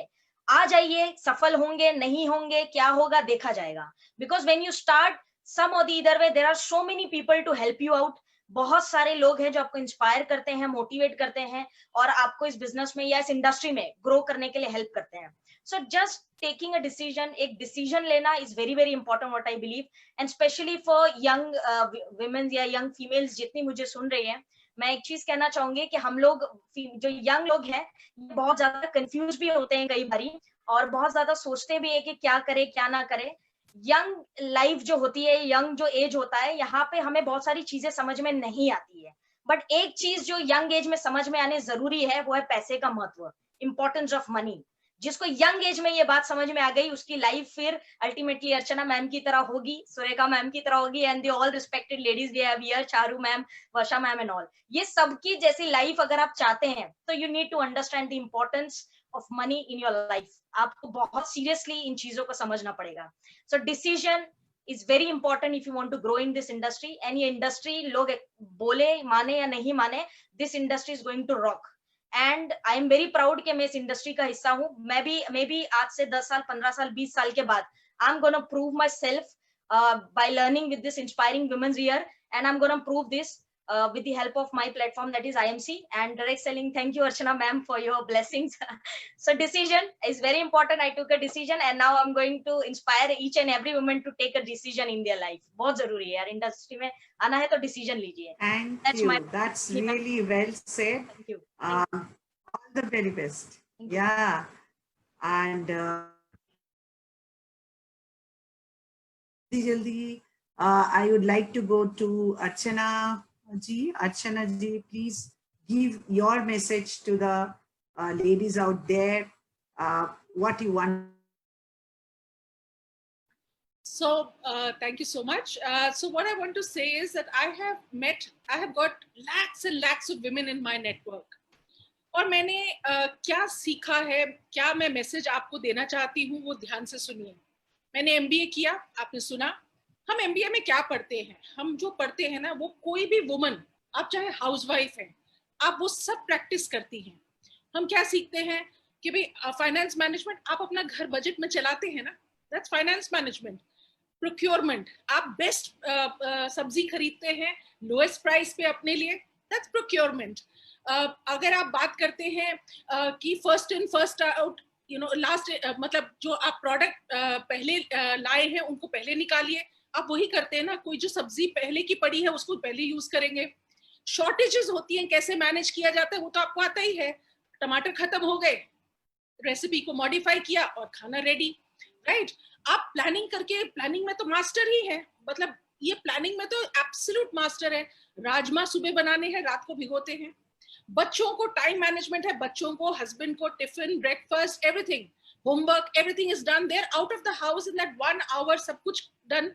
आ जाइए, सफल होंगे नहीं होंगे क्या होगा देखा जाएगा। Because when you start some or the other way, there are so many people to help you out. बहुत सारे लोग हैं जो आपको इंस्पायर करते हैं, मोटिवेट करते हैं और आपको इस बिजनेस में या इस इंडस्ट्री में ग्रो करने के लिए हेल्प करते हैं। So just taking a decision, एक डिसीजन लेना is very very important, what I believe, and specially for young women या यंग फीमेल्स जितनी मुझे सुन रही है, मैं एक चीज कहना चाहूंगी कि हम लोग जो यंग लोग हैं बहुत ज्यादा कंफ्यूज भी होते हैं कई बारी, और बहुत ज्यादा सोचते भी है कि क्या करे क्या ना करे। यंग लाइफ जो होती है, यंग जो एज होता है, यहाँ पे हमें बहुत सारी चीजें समझ में नहीं आती है। बट एक चीज जो यंग एज में समझ में आने जरूरी है वो है पैसे का महत्व, इंपॉर्टेंस ऑफ मनी। जिसको यंग एज में ये बात समझ में आ गई, उसकी लाइफ फिर अल्टीमेटली अर्चना मैम की तरह होगी, सुरेखा मैम की तरह होगी, and the all respected ladies they have here, Charu ma'am, Varsha ma'am and all. ये सबकी जैसी लाइफ अगर आप चाहते हैं तो you need to understand the importance of money in your life. आपको बहुत सीरियसली इन चीजों को समझना पड़ेगा। So decision is very important if you want to grow in this industry. And ये इंडस्ट्री, लोग बोले माने या नहीं माने, this industry is going to rock. And I am very proud कि मैं इस इंडस्ट्री का हिस्सा हूँ। मैं भी आज से 10 साल, 15 साल, 20 साल के बाद I am gonna prove my self by learning with this inspiring women's year, and I'm going to prove this with the help of my platform, that is IMC and direct selling. Thank you Archana ma'am for your blessings. So decision is very important. I took a decision and now I'm going to inspire each and every woman to take a decision in their life. बहुत जरूरी है यार, industry में आना है तो decision लीजिए। Thank you. That's really well said. Thank you. All the very best. Yeah. And Jaldi, I would like to go to Archana ji. Archana ji, please give your message to the ladies out there, what you want. So thank you so much. So what I want to say is that I have got lakhs and lakhs of women in my network. और मैंने क्या सीखा है, क्या मैं message आपको देना चाहती हूँ, वो ध्यान से सुनिए। मैंने MBA किया, आपने सुना। हम MBA में क्या पढ़ते हैं? हम जो पढ़ते हैं ना, वो कोई भी वुमन, आप चाहे हाउसवाइफ हैं, आप वो सब प्रैक्टिस करती हैं। हम क्या सीखते हैं कि भाई फाइनेंस मैनेजमेंट, आप अपना घर बजट में चलाते हैं ना, दैट्स फाइनेंस मैनेजमेंट। प्रोक्योरमेंट, आप बेस्ट सब्जी खरीदते हैं लोएस्ट प्राइस पे अपने लिए, दैट्स प्रोक्योरमेंट। अगर आप बात करते हैं कि first in first out, you know, last, मतलब जो आप प्रोडक्ट पहले लाए हैं उनको पहले निकालिए, आप वही करते हैं ना। कोई जो सब्जी पहले की पड़ी है उसको पहले यूज करेंगे। शॉर्टेजेस होती हैं, कैसे मैनेज किया जाता है वो तो आपको आता ही है। टमाटर खत्म हो गए, रेसिपी को मॉडिफाई किया और खाना रेडी, राइट। आप प्लानिंग करके, प्लानिंग में तो मास्टर ही है, मतलब ये प्लानिंग में तो एब्सोल्यूट मास्टर है। राजमा सुबह बनाने हैं, रात को भिगोते हैं। बच्चों को टाइम मैनेजमेंट है, बच्चों को, हस्बैंड को tiffin, breakfast, everything, homework, everything is done there out of the house in that 1 hour, सब कुछ डन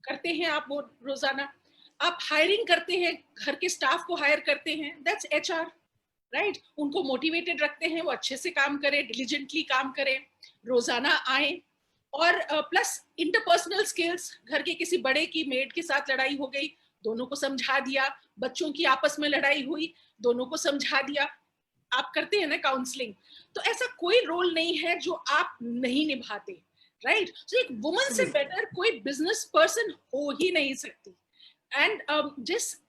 करते हैं आप वो रोजाना। आप हायरिंग करते हैं, घर के स्टाफ को हायर करते हैं, दैट्स HR, राइट? उनको मोटिवेटेड रखते हैं, वो अच्छे से काम करें, डिलीजेंटली काम करें, रोजाना आए, और प्लस इंटरपर्सनल स्किल्स, घर के किसी बड़े की मेड के साथ लड़ाई हो गई, दोनों को समझा दिया, बच्चों की आपस में लड़ाई हुई, दोनों को समझा दिया, आप करते हैं ना काउंसलिंग, तो ऐसा कोई रोल नहीं है जो आप नहीं निभाते, राइट? तो एक वुमन से बेटर कोई बिजनेस पर्सन हो ही नहीं सकती। एंड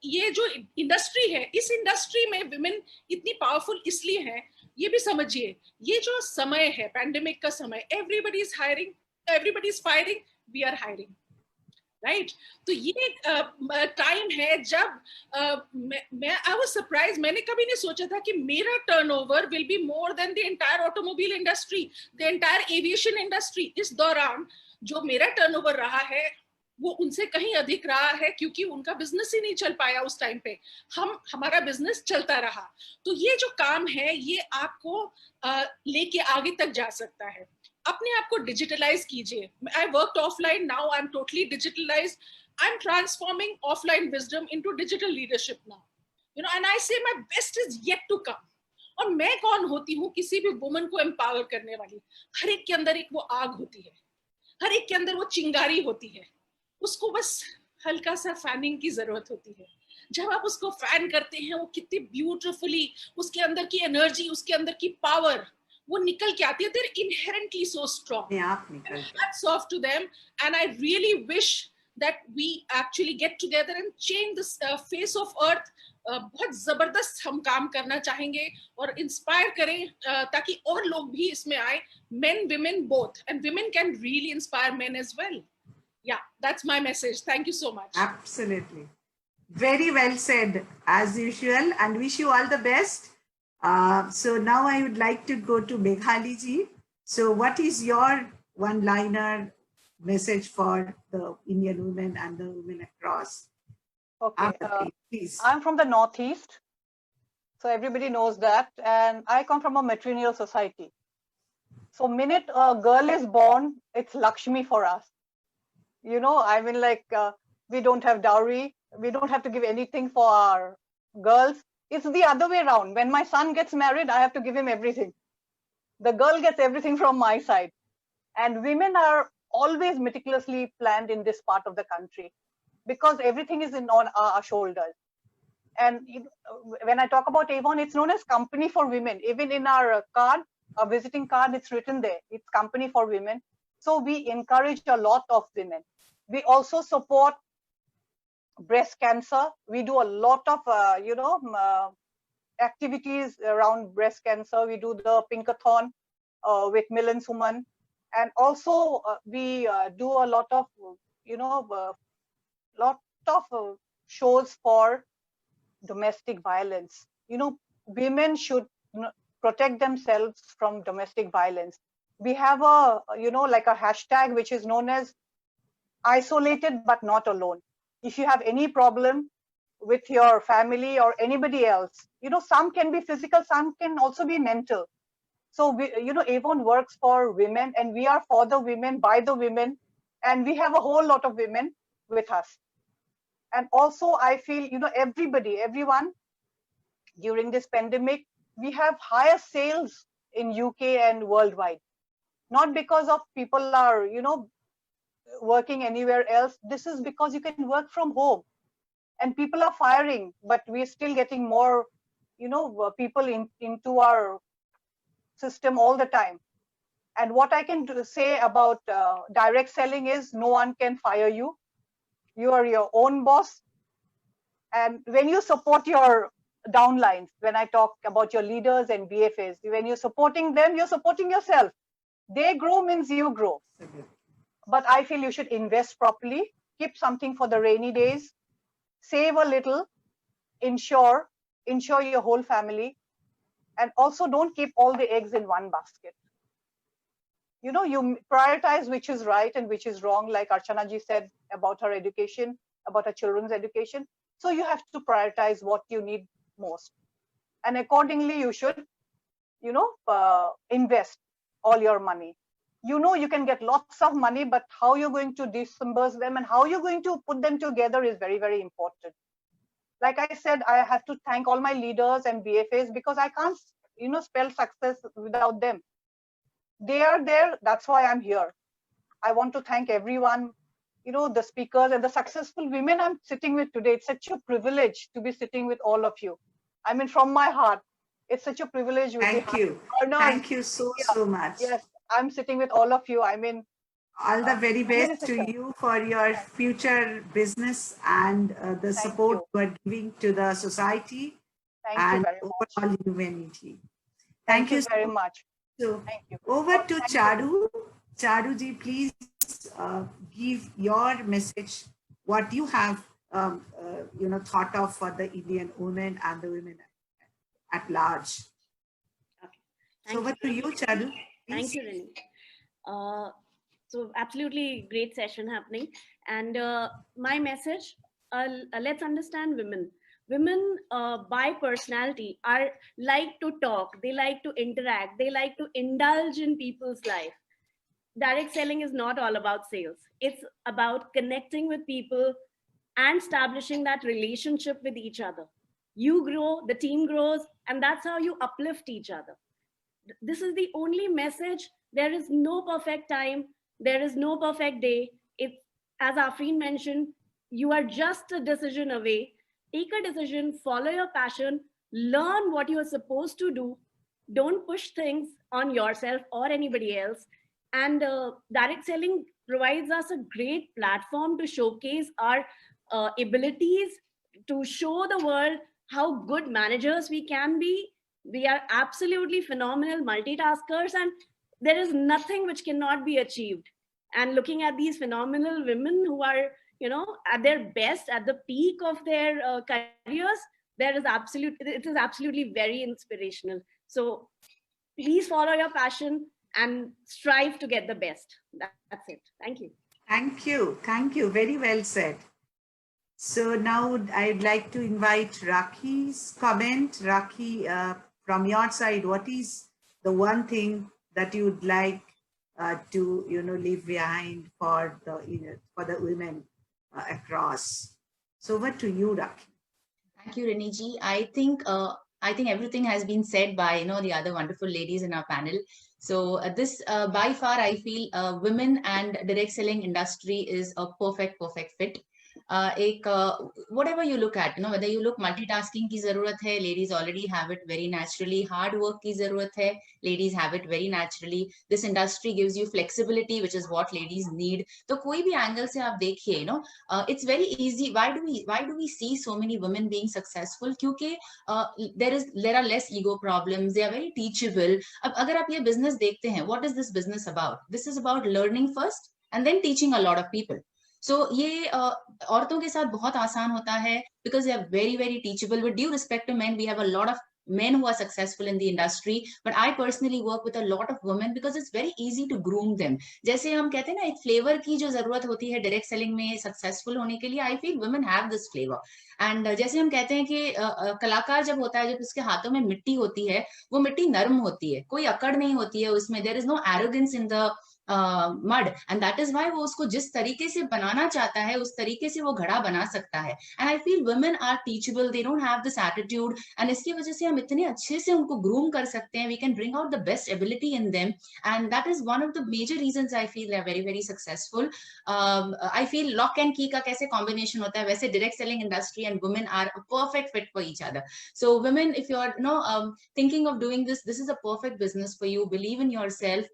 ये जो इंडस्ट्री है, इस इंडस्ट्री में विमेन इतनी पावरफुल इसलिए है, ये भी समझिए, ये जो समय है पैंडेमिक का समय, everybody is hiring, everybody is firing, we are hiring, right? तो ये टाइम है जब मैं आई वाज सरप्राइज, मैंने कभी नहीं सोचा था कि मेरा turnover will be more than the entire automobile industry, the entire aviation industry. इस दौरान जो मेरा टर्नओवर रहा है वो उनसे कहीं अधिक रहा है, क्योंकि उनका बिजनेस ही नहीं चल पाया उस टाइम पे, हमारा बिजनेस चलता रहा। तो ये जो काम है ये आपको लेके आगे तक जा सकता है। अपने आप को डिजिटलाइज कीजिए। I worked offline, now I am totally digitalized, I am transforming offline wisdom into digital leadership now, you know, and I say my best is yet to come. और मैं कौन होती हूँ किसी भी वुमन को एम्पावर करने वाली? हर एक के अंदर एक वो आग होती है, हर एक के अंदर वो चिंगारी होती है, उसको बस हल्का सा फैनिंग की जरूरत होती है। जब आप उसको फैन करते हैं, वो कितनी ब्यूटीफुली, उसके अंदर की एनर्जी, उसके अंदर की पावर वो निकल के आती है। They're inherently so strong. Hats off to them, and I really wish that we actually get together and change this face of earth. बहुत जबरदस्त हम काम करना चाहेंगे और इंस्पायर करें ताकि और लोग भी इसमें आए, men, women both, and women can really inspire men as well. Yeah, that's my message. Thank you so much. Absolutely. Very well said, as usual, and wish you all the best. So now I would like to go to Meghali ji. So what is your one-liner message for the Indian women and the women across? Okay, please. I'm from the Northeast, so everybody knows that, and I come from a matrilineal society. So minute a girl is born, it's Lakshmi for us. You know, I mean, like, we don't have dowry, we don't have to give anything for our girls. It's the other way around. When my son gets married, I have to give him everything. The girl gets everything from my side. And women are always meticulously planned in this part of the country because everything is on our shoulders. And when I talk about Avon, it's known as Company for Women. Even in our card, our visiting card, it's written there. It's Company for Women. So we encourage a lot of women. We also support breast cancer. We do a lot of, activities around breast cancer. We do the Pinkathon with Millions Women. And also we do a lot of, shows for domestic violence. You know, women should protect themselves from domestic violence. We have a, like a hashtag which is known as isolated but not alone. If you have any problem with your family or anybody else, some can be physical, some can also be mental. So, Avon works for women, and we are for the women, by the women, and we have a whole lot of women with us. And also, I feel, everyone, during this pandemic, we have higher sales in UK and worldwide. Not because of people are, working anywhere else. This is because you can work from home. And people are firing, but we're still getting more, people into our system all the time. And what I can say about direct selling is no one can fire you. You are your own boss. And when you support your downlines, when I talk about your leaders and BFAs, when you're supporting them, you're supporting yourself. They grow means you grow. But I feel you should invest properly, keep something for the rainy days, save a little, insure your whole family, and also don't keep all the eggs in one basket. You prioritize which is right and which is wrong, like Archana ji said about her education, about her children's education. So you have to prioritize what you need most. And accordingly, you should, invest all your money. you know, you can get lots of money, but how you're going to disburse them and how you're going to put them together is very, very important. Like I said, I have to thank all my leaders and BFAs because I can't, you know, spell success without them. They are there. That's why I'm here. I want to thank everyone, you know, the speakers and the successful women I'm sitting with today. It's such a privilege to be sitting with all of you. I mean, from my heart, it's such a privilege. Thank you. Thank you so much. Yes, I'm sitting with all of you. I mean, all the very best to you for your future business and the support you are giving to the society and overall humanity. Thank you very much. So, over to Charu. Charu ji, please give your message, what you have you know, thought of for the Indian women and the women at large. Okay. So over to you, Charu. Thank you, Rini. So absolutely great session happening. And my message, let's understand women. Women by personality are like to talk, they like to interact, they like to indulge in people's life. Direct selling is not all about sales. It's about connecting with people and establishing that relationship with each other. You grow, the team grows, and that's how you uplift each other. This is the only message. There is no perfect time. There is no perfect day. It's, as Afreen mentioned, you are just a decision away. Take a decision, follow your passion, learn what you are supposed to do. Don't push things on yourself or anybody else. And direct selling provides us a great platform to showcase our abilities, to show the world how good managers we can be. We are absolutely phenomenal multitaskers, and there is nothing which cannot be achieved. And looking at these phenomenal women who are, you know, at their best, at the peak of their careers, it is absolutely very inspirational. So please follow your passion and strive to get the best. That's it. Thank you. Thank you. Thank you. Very well said. So now I'd like to invite Rakhi's comment. Rakhi, from your side, what is the one thing that you'd like to, you know, leave behind for the women across? So over to you, Rakhi. Thank you, Rini ji. I think everything has been said by, you know, the other wonderful ladies in our panel. So this, by far, I feel women and direct selling industry is a perfect fit. Whatever you look at, you know, whether you look multitasking की ज़रूरत है, ladies already have it very naturally. Hard work की ज़रूरत है, ladies have it very naturally. This industry gives you flexibility, which is what ladies need. तो कोई भी angle से आप देखिए, you know, it's very easy. Why do we see so many women being successful? क्योंकि there are less ego problems. They are very teachable. अब अगर आप ये business देखते हैं, what is this business about? This is about learning first and then teaching a lot of people. So ये औरतों के साथ बहुत आसान होता है because they are very teachable. With due respect to men, we have a lot of men who are successful in the industry, but I personally work with a lot of women because it's very easy to groom them. जैसे हम कहते हैं ना, एक flavor की जो जरूरत होती है direct selling में successful होने के लिए, I feel women have this flavor. And जैसे हम कहते हैं कि कलाकार जब होता है, जब उसके हाथों में मिट्टी होती है, वो मिट्टी नरम होती है, कोई अकड़ नहीं होती है उसमें. There is no arrogance in the mud, and that is why वो उसको जिस तरीके से बनाना चाहता है उस तरीके से वो घड़ा बना सकता है. And I feel women are teachable, they don't have this attitude, and इसकी वजह से हम इतने अच्छे से उनको groom कर सकते हैं. We can bring out the best ability in them, and that is one of the major reasons I feel they are very successful. I feel lock and key का कैसे combination होता है, वैसे direct selling industry and women are a perfect fit for each other. So women, if you are thinking of doing this is a perfect business for you. Believe in yourself.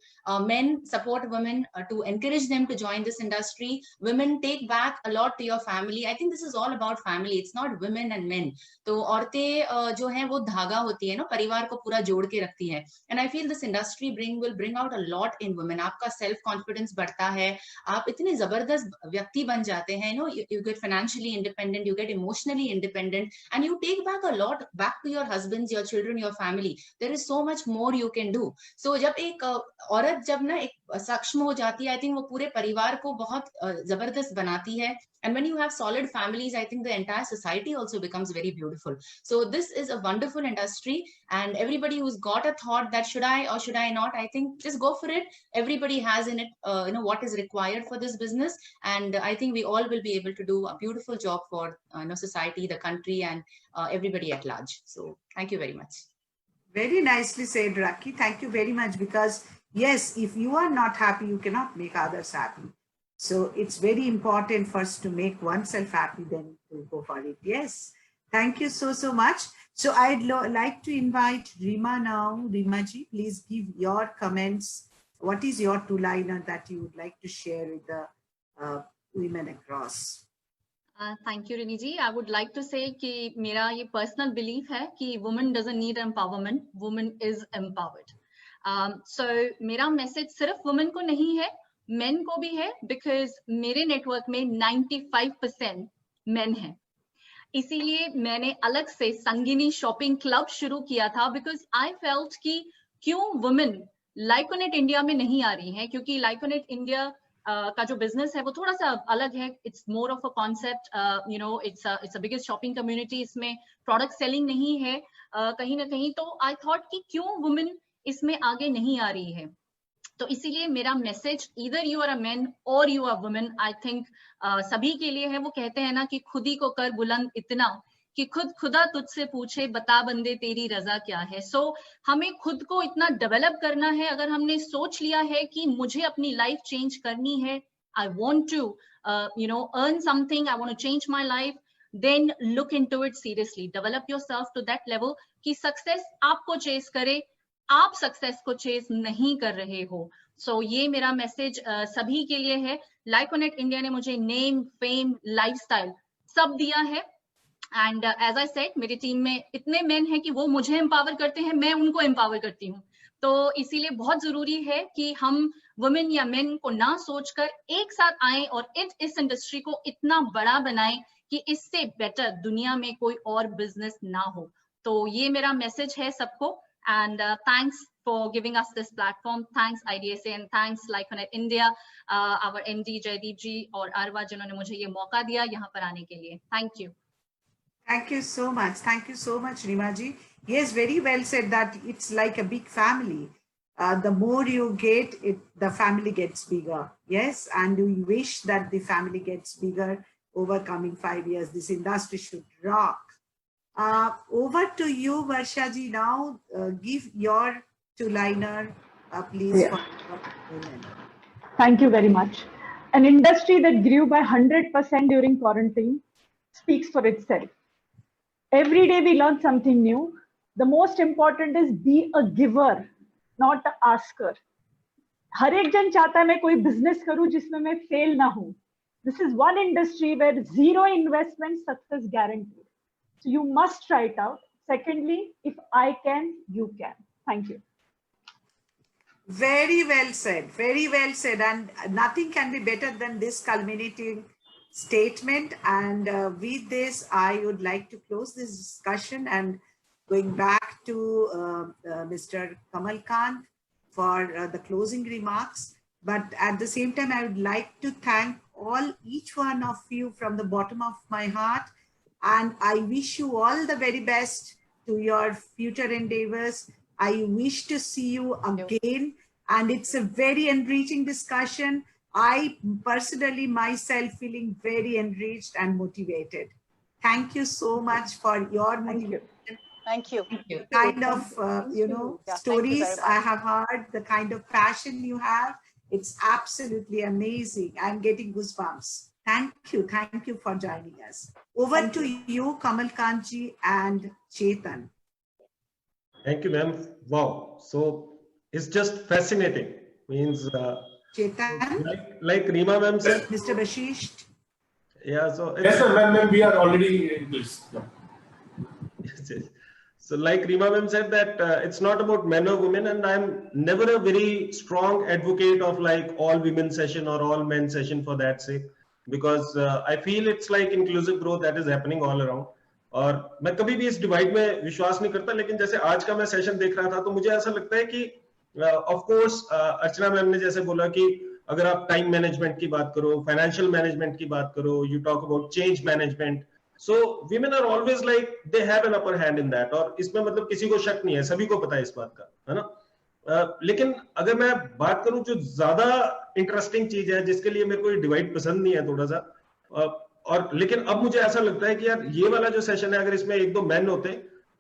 Men support women to encourage them to join this industry. Women take back a lot to your family. I think this is all about family. It's not women and men. तो औरतें जो हैं वो धागा होती है ना, परिवार को पूरा जोड़ के रखती है. And I feel this industry will bring out a lot in women. आपका self confidence बढ़ता है, आप इतने जबरदस्त व्यक्ति बन जाते हैं. You get financially independent, you get emotionally independent, and you take back a lot back to your husbands, your children, your family. There is so much more you can do. So जब एक औरत जब ना एक सक्षम हो जाती है, आई थिंक वो पूरे परिवार को बहुत जबरदस्त बनाती है. And when you have solid families, I think the entire society also becomes very beautiful. So this is a wonderful industry, and everybody who's got a thought that should I or should I not, I think just go for it. Everybody has in it, what is required for this business, and I think we all will be able to do a beautiful job for society, the country, and everybody at large. So thank you very much. Very nicely said, Raki. Thank you very much, because yes, if you are not happy, you cannot make others happy. So it's very important first to make oneself happy, then to go for it. Yes. Thank you so much. So I'd like to invite Rima now. Rima ji, please give your comments. What is your two-liner that you would like to share with the women across? Thank you, Rini ji. I would like to say कि मेरा ये personal belief है कि woman doesn't need empowerment, woman is empowered. So मेरा message सिर्फ women को नहीं है, men को भी है, because मेरे network में 95% men हैं. इसीलिए मैंने अलग से संगिनी शॉपिंग क्लब शुरू किया था, because I felt कि क्यों women लाइकोनेट इंडिया में नहीं आ रही हैं, क्योंकि लाइकोनेट इंडिया का जो बिजनेस है वो थोड़ा सा अलग है. It's more of a concept, it's a biggest shopping community. इसमें प्रोडक्ट सेलिंग नहीं है कहीं ना कहीं. तो आई थॉट कि क्यों वुमेन इसमें आगे नहीं आ रही है. तो इसीलिए मेरा message, either you are a man or you are women, I think सभी के लिए है. वो कहते हैं ना कि खुद ही को कर बुलंद इतना कि खुद खुदा तुझसे पूछे बता बंदे तेरी रजा क्या है. सो हमें खुद को इतना डेवलप करना है. अगर हमने सोच लिया है कि मुझे अपनी लाइफ चेंज करनी है, I want to earn something, I want to change my life, then look into it seriously. Develop yourself to that level कि सक्सेस आपको चेस करे, आप सक्सेस को चेस नहीं कर रहे हो. सो ये मेरा मैसेज सभी के लिए है. लाइकोनेट इंडिया ने मुझे नेम, फेम, लाइफस्टाइल सब दिया है. एंड एज आई सेड, मेरी टीम में इतने मेन हैं कि वो मुझे एम्पावर करते हैं, मैं उनको एम्पावर करती हूँ. तो इसीलिए बहुत जरूरी है कि हम वुमेन या मेन को ना सोचकर एक साथ आए और इस इंडस्ट्री को इतना बड़ा बनाएं कि इससे बेटर दुनिया में कोई और बिजनेस ना हो. तो ये मेरा मैसेज है सबको. And thanks for giving us this platform. Thanks IDSA and thanks Lyconet India, our MD Jaideep ji और अरवा जिन्होंने मुझे ये मौका दिया यहाँ पर आने के लिए. Thank you. Thank you so much. Thank you so much, Rima ji. Yes, very well said that it's like a big family. The more you get, the family gets bigger. Yes, and we wish that the family gets bigger over coming 5 years. This industry should rock. Over to you, Varsha ji. Now, give your two-liner, please. Yeah. For women. Thank you very much. An industry that grew by 100% during quarantine speaks for itself. Every day we learn something new. The most important is be a giver, not an asker. हर एक जन चाहता है मैं कोई business करूं जिसमें मैं fail ना हूं. This is one industry where zero investment, success guaranteed. So you must try it out. Secondly, if I can, you can. Thank you. Very well said. Very well said. And nothing can be better than this culminating statement. And with this, I would like to close this discussion and going back to Mr. Kamal Kant for the closing remarks. But at the same time, I would like to thank each one of you from the bottom of my heart. And I wish you all the very best to your future endeavors. I wish to see you again. And it's a very enriching discussion. I personally myself feeling very enriched and motivated. Thank you so much for your motivation. Thank you. The kind of stories I have heard, the kind of passion you have, it's absolutely amazing. I'm getting goosebumps. Thank you for joining us. Over to you, Kamal Kantji and Chetan. Thank you, ma'am. Wow. So it's just fascinating. Means Chetan, like Rima ma'am said. Mr. Vashisht. Yeah. So yes, sir, ma'am. We are already in this. Yes. So like Rima ma'am said that it's not about men or women, and I'm never a very strong advocate of like all women session or all men session for that sake, because I feel it's like inclusive growth that is happening all around. और मैं कभी भी इस divide में विश्वास नहीं करता, लेकिन जैसे आज का मैं सेशन देख रहा था तो मुझे ऐसा लगता है कि ऑफ कोर्स अर्चना मैम ने जैसे बोला कि अगर आप टाइम मैनेजमेंट की बात करो, फाइनेंशियल मैनेजमेंट की बात करो, you talk about change management, so women are always like they have an upper hand in that, और इसमें मतलब किसी को शक नहीं है, सभी को पता है इस बात का, है ना। लेकिन अगर मैं बात करूं जो ज्यादा इंटरेस्टिंग चीज है, जिसके लिए मेरे को ये डिवाइड पसंद नहीं है थोड़ा सा, और लेकिन अब मुझे ऐसा लगता है कि यार ये वाला जो सेशन है, अगर इसमें एक दो मैन होते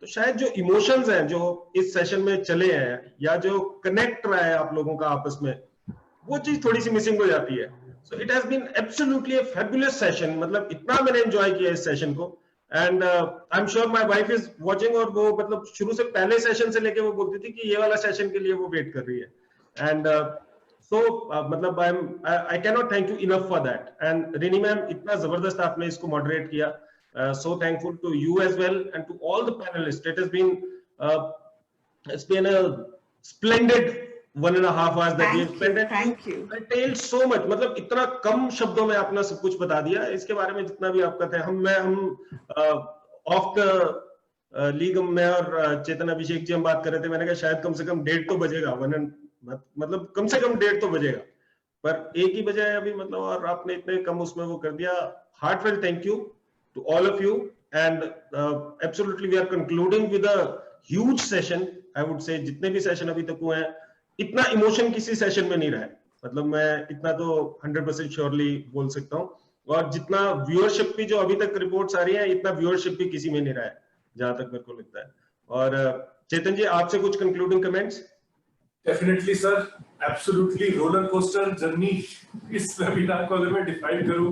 तो शायद जो इमोशंस हैं जो इस सेशन में चले हैं, या जो कनेक्ट रहा है आप लोगों का आपस में, वो चीज थोड़ी सी मिसिंग हो जाती है। So it has been absolutely a fabulous session, मतलब इतना मैंने एंजॉय किया इस सेशन को, and I am sure my wife is watching, और वो मतलब शुरू से पहले सेशन से लेके वो बोलती थी कि ये वाला सेशन के लिए वो वेट कर रही है, एंड सो मतलब I can not thank you enough for that. And Rini ma'am, इतना जबरदस्त आपने इसको मॉडरेट किया, so thankful to you as well and to all the panelists. It has been a splendid 1.5 hours that we have spent. Thank you. Contained so much, मतलब इतना कम शब्दों में आपने सब कुछ बता दिया। इसके बारे में जितना भी आप कहते हैं, हम ऑफ द लीग, मैं और चेतन अभिषेक जी हम बात कर रहे थे, मैंने कहा शायद कम से कम 1:30 तो बजेगा, मतलब कम से कम 1:30 तो बजेगा, पर 1 ही बजा है अभी, मतलब, और आपने इतने कम उसमें वो कर दिया। Heartfelt thank you to all of you, and absolutely we are concluding with a huge session. I would say जितने भी सेशन अभी तक हुए हैं, इतना इमोशन किसी सेशन में नहीं रहा है, मतलब मैं इतना तो 100% श्योरली बोल सकता हूँ, और जितना व्यूअरशिप भी जो अभी तक रिपोर्ट्स आ रही है, इतना व्यूअरशिप भी किसी में नहीं रहा है, जहां तक मेरे को लगता है। और चेतन जी, आपसे कुछ concluding comments? Definitely sir, absolutely roller coaster journey इस वेबिनार को अगर मैं डिफाइन करूं,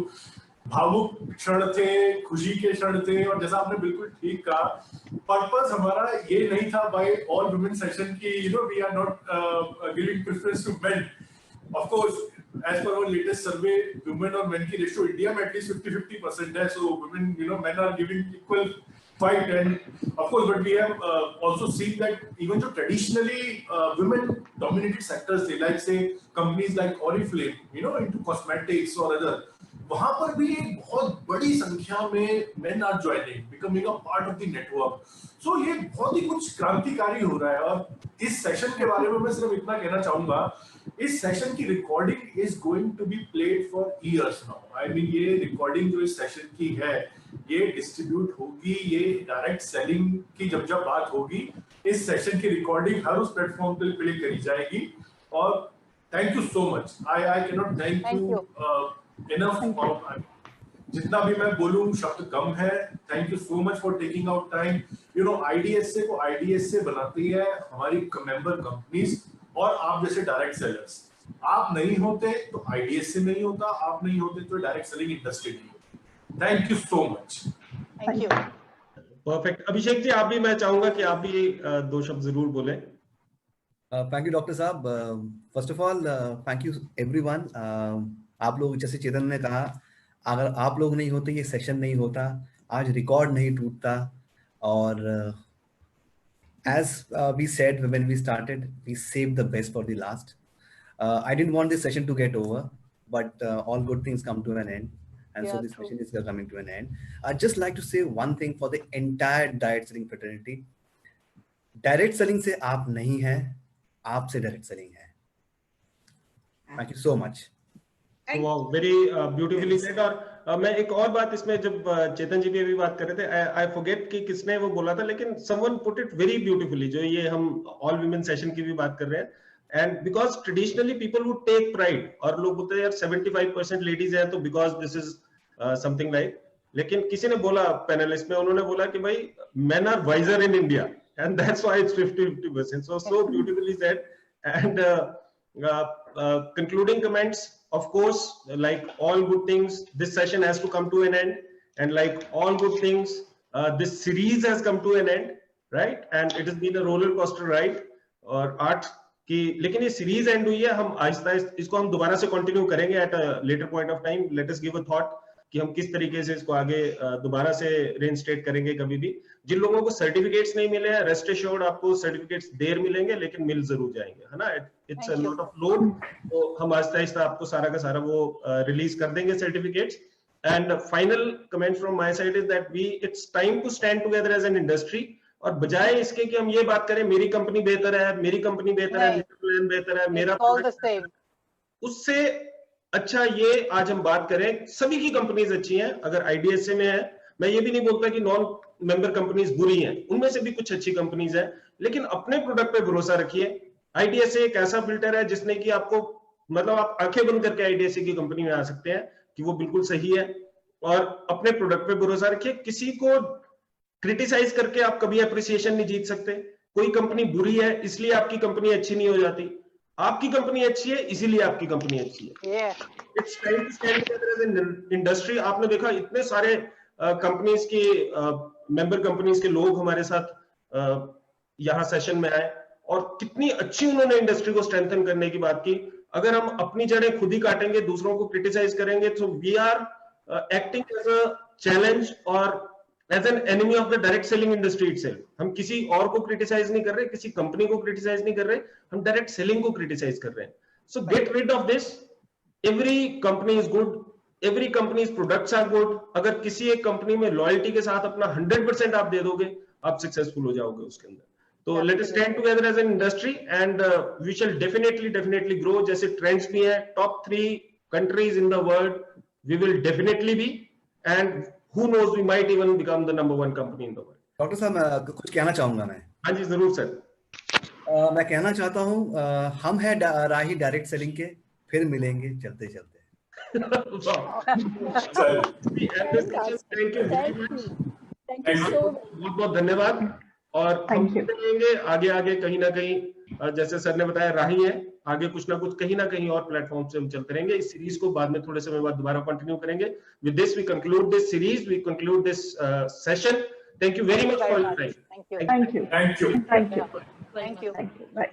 भावुक क्षण थे, खुशी के क्षण थे, और जैसा आपने बिल्कुल ठीक कहा, पर्पस हमारा ये नहीं था बाय ऑल वुमेन सेशन की, you know, we are not giving preference to men. Of course as per our latest survey, women और मेन की रेशियो इंडिया में एटलीस्ट 50-50% है, so women, you know, men are giving equal fight, and of course, but we have also seen that even though traditionally women dominated sectors, they like say companies like Oriflame, you know, into cosmetics or other, वहां पर भी एक बहुत बड़ी संख्या में men are joining, becoming a part of the network. So ये बहुत ही कुछ क्रांतिकारी हो रहा है। और इस सेशन के बारे में मैं सिर्फ इतना कहना चाहूंगा, इस सेशन की recording is going to be played for years now. I mean ये रिकॉर्डिंग जो इस सेशन की है, ये डिस्ट्रीब्यूट होगी, ये डायरेक्ट सेलिंग की जब बात होगी, इस सेशन की रिकॉर्डिंग हर उस प्लेटफॉर्म पे प्ले करी जाएगी। और thank you so much, I can not thank you enough, जितना भी मैं बोलूं शब्द कम है। Thank you so much for taking out time. You know, IDSA को आईडीएसए बनाती है हमारी मेंबर कंपनीज और आप जैसे डायरेक्ट सेलर्स। आप नहीं होते तो आईडीएसए नहीं होता, आप नहीं होते तो डायरेक्ट सेलिंग इंडस्ट्री नहीं होती। Thank you so much. Thank you. Perfect. Abhishek ji, आप भी, मैं चाहूंगा कि आप भी 2 शब्द जरूर बोलें। थैंक यू डॉक्टर साहब। First of all thank you everyone. आप लोग, जैसे चेतन ने कहा, अगर आप लोग नहीं होते ये सेशन नहीं होता, आज रिकॉर्ड नहीं टूटता। और as we said when we started, we saved the best for the last. I didn't want this session to get over, but all good things come to an end, and so this session is coming to an end. I'd just like to say one thing for the entire direct selling fraternity. Direct selling से आप नहीं हैं, आपसे direct selling है। Thank you so much. Wow, very beautifully said। और मैं एक और बात इसमें, जब चेतन जी भी अभी बात कर रहे थे, आई फॉरगेट कि किसने वो बोला था, लेकिन someone put it very beautifully, जो ये हम ऑल वुमेन सेशन की भी बात कर रहे हैं। And because traditionally people would take pride, और लोग बोलते हैं यार 75% लेडीज है तो because this is something like, लेकिन किसी ने बोला पैनलिस्ट में, उन्होंने बोला कि भाई men are wiser in India, and that's why it's 50-50%। so beautifully said। And concluding comments, of course, like all good things, this session has to come to an end, and like all good things, this series has come to an end, right? And it has been a roller coaster ride और 8 की, लेकिन ये series and हुई है। हम आहिस्ता आहिस्ता इसको हम दोबारा से कंटिन्यू करेंगे at a later point of time. Let us give a thought कि हम किस तरीके से इसको आगे दोबारा से रेइंस्टेट करेंगे। कभी भी जिन लोगों को सर्टिफिकेट्स नहीं मिले हैं, रेस्ट एश्योर्ड आपको सर्टिफिकेट्स देर मिलेंगे, लेकिन मिल जरूर जाएंगे, है ना। It's a lot of load, तो हम आहिस्ता आहिस्ता आपको सारा का सारा वो रिलीज कर देंगे certificates. And final comment from my side is that it's time to stand together as an industry और बजाय इसके कि हम ये बात करें मेरी कंपनी बेहतर है, मेरी कंपनी बेहतर है, मेरा प्लान बेहतर है, मेरा उससे अच्छा ये आज हम बात करें सभी की कंपनीज अच्छी हैं। अगर IDSA में है, मैं ये भी नहीं बोलता कि नॉन मेंबर कंपनीज बुरी हैं, उनमें से भी कुछ अच्छी कंपनीज हैं, लेकिन अपने प्रोडक्ट पे भरोसा रखिए। IDSA एक ऐसा फिल्टर है जिसने कि आपको मतलब आप आंखें बंद करके IDSA की कंपनी में आ सकते हैं कि वो बिल्कुल सही है, और अपने प्रोडक्ट पे भरोसा रखिए। किसी को क्रिटिसाइज करके आप कभी अप्रिसिएशन नहीं जीत सकते। कोई कंपनी बुरी है इसलिए आपकी कंपनी अच्छी नहीं हो जाती, आपकी कंपनी अच्छी है इसीलिए आपकी कंपनी अच्छी है। It's time to stand together as an industry. आपने देखा इतने सारे कंपनीज के मेंबर कंपनीज के लोग हमारे साथ यहाँ सेशन में आए और कितनी अच्छी उन्होंने इंडस्ट्री को स्ट्रेंथन करने की बात की। अगर हम अपनी जड़ें खुद ही काटेंगे, दूसरों को क्रिटिसाइज करेंगे, तो we are acting as a challenge or as an enemy of the direct selling industry itself. हम किसी और को क्रिटिसाइज नहीं कर रहे, किसी कंपनी को क्रिटिसाइज नहीं कर रहे, हम डायरेक्ट सेलिंग को क्रिटिसाइज कर रहे हैं। So get rid of this. Every company is good, every companies products are good. अगर किसी एक कंपनी में लॉयल्टी के साथ अपना 100% आप दे दोगे, आप सक्सेसफुल हो जाओगे उसके अंदर। तो let us stand together as an industry and we shall definitely grow. जैसे ट्रेंड्स भी है, top 3 countries in the world we will definitely be, and who knows, we might even become the number 1 company in the world. Doctor साहब मैं कुछ कहना चाहूंगा मैं। हाँ जी जरूर सर। मैं कहना चाहता हूँ हम हैं राही डायरेक्ट सेलिंग के, फिर मिलेंगे चलते चलते। बहुत बहुत धन्यवाद। और हम मिलेंगे आगे कहीं ना कहीं, जैसे सर ने बताया राही है, आगे कुछ ना कुछ कहीं ना कहीं और प्लेटफॉर्म से हम चलते रहेंगे। इस सीरीज को बाद में थोड़े समय बाद दोबारा कंटिन्यू करेंगे। With this we conclude this series, we conclude this session. Thank you very much for your time. Thank you. Thank you. Bye.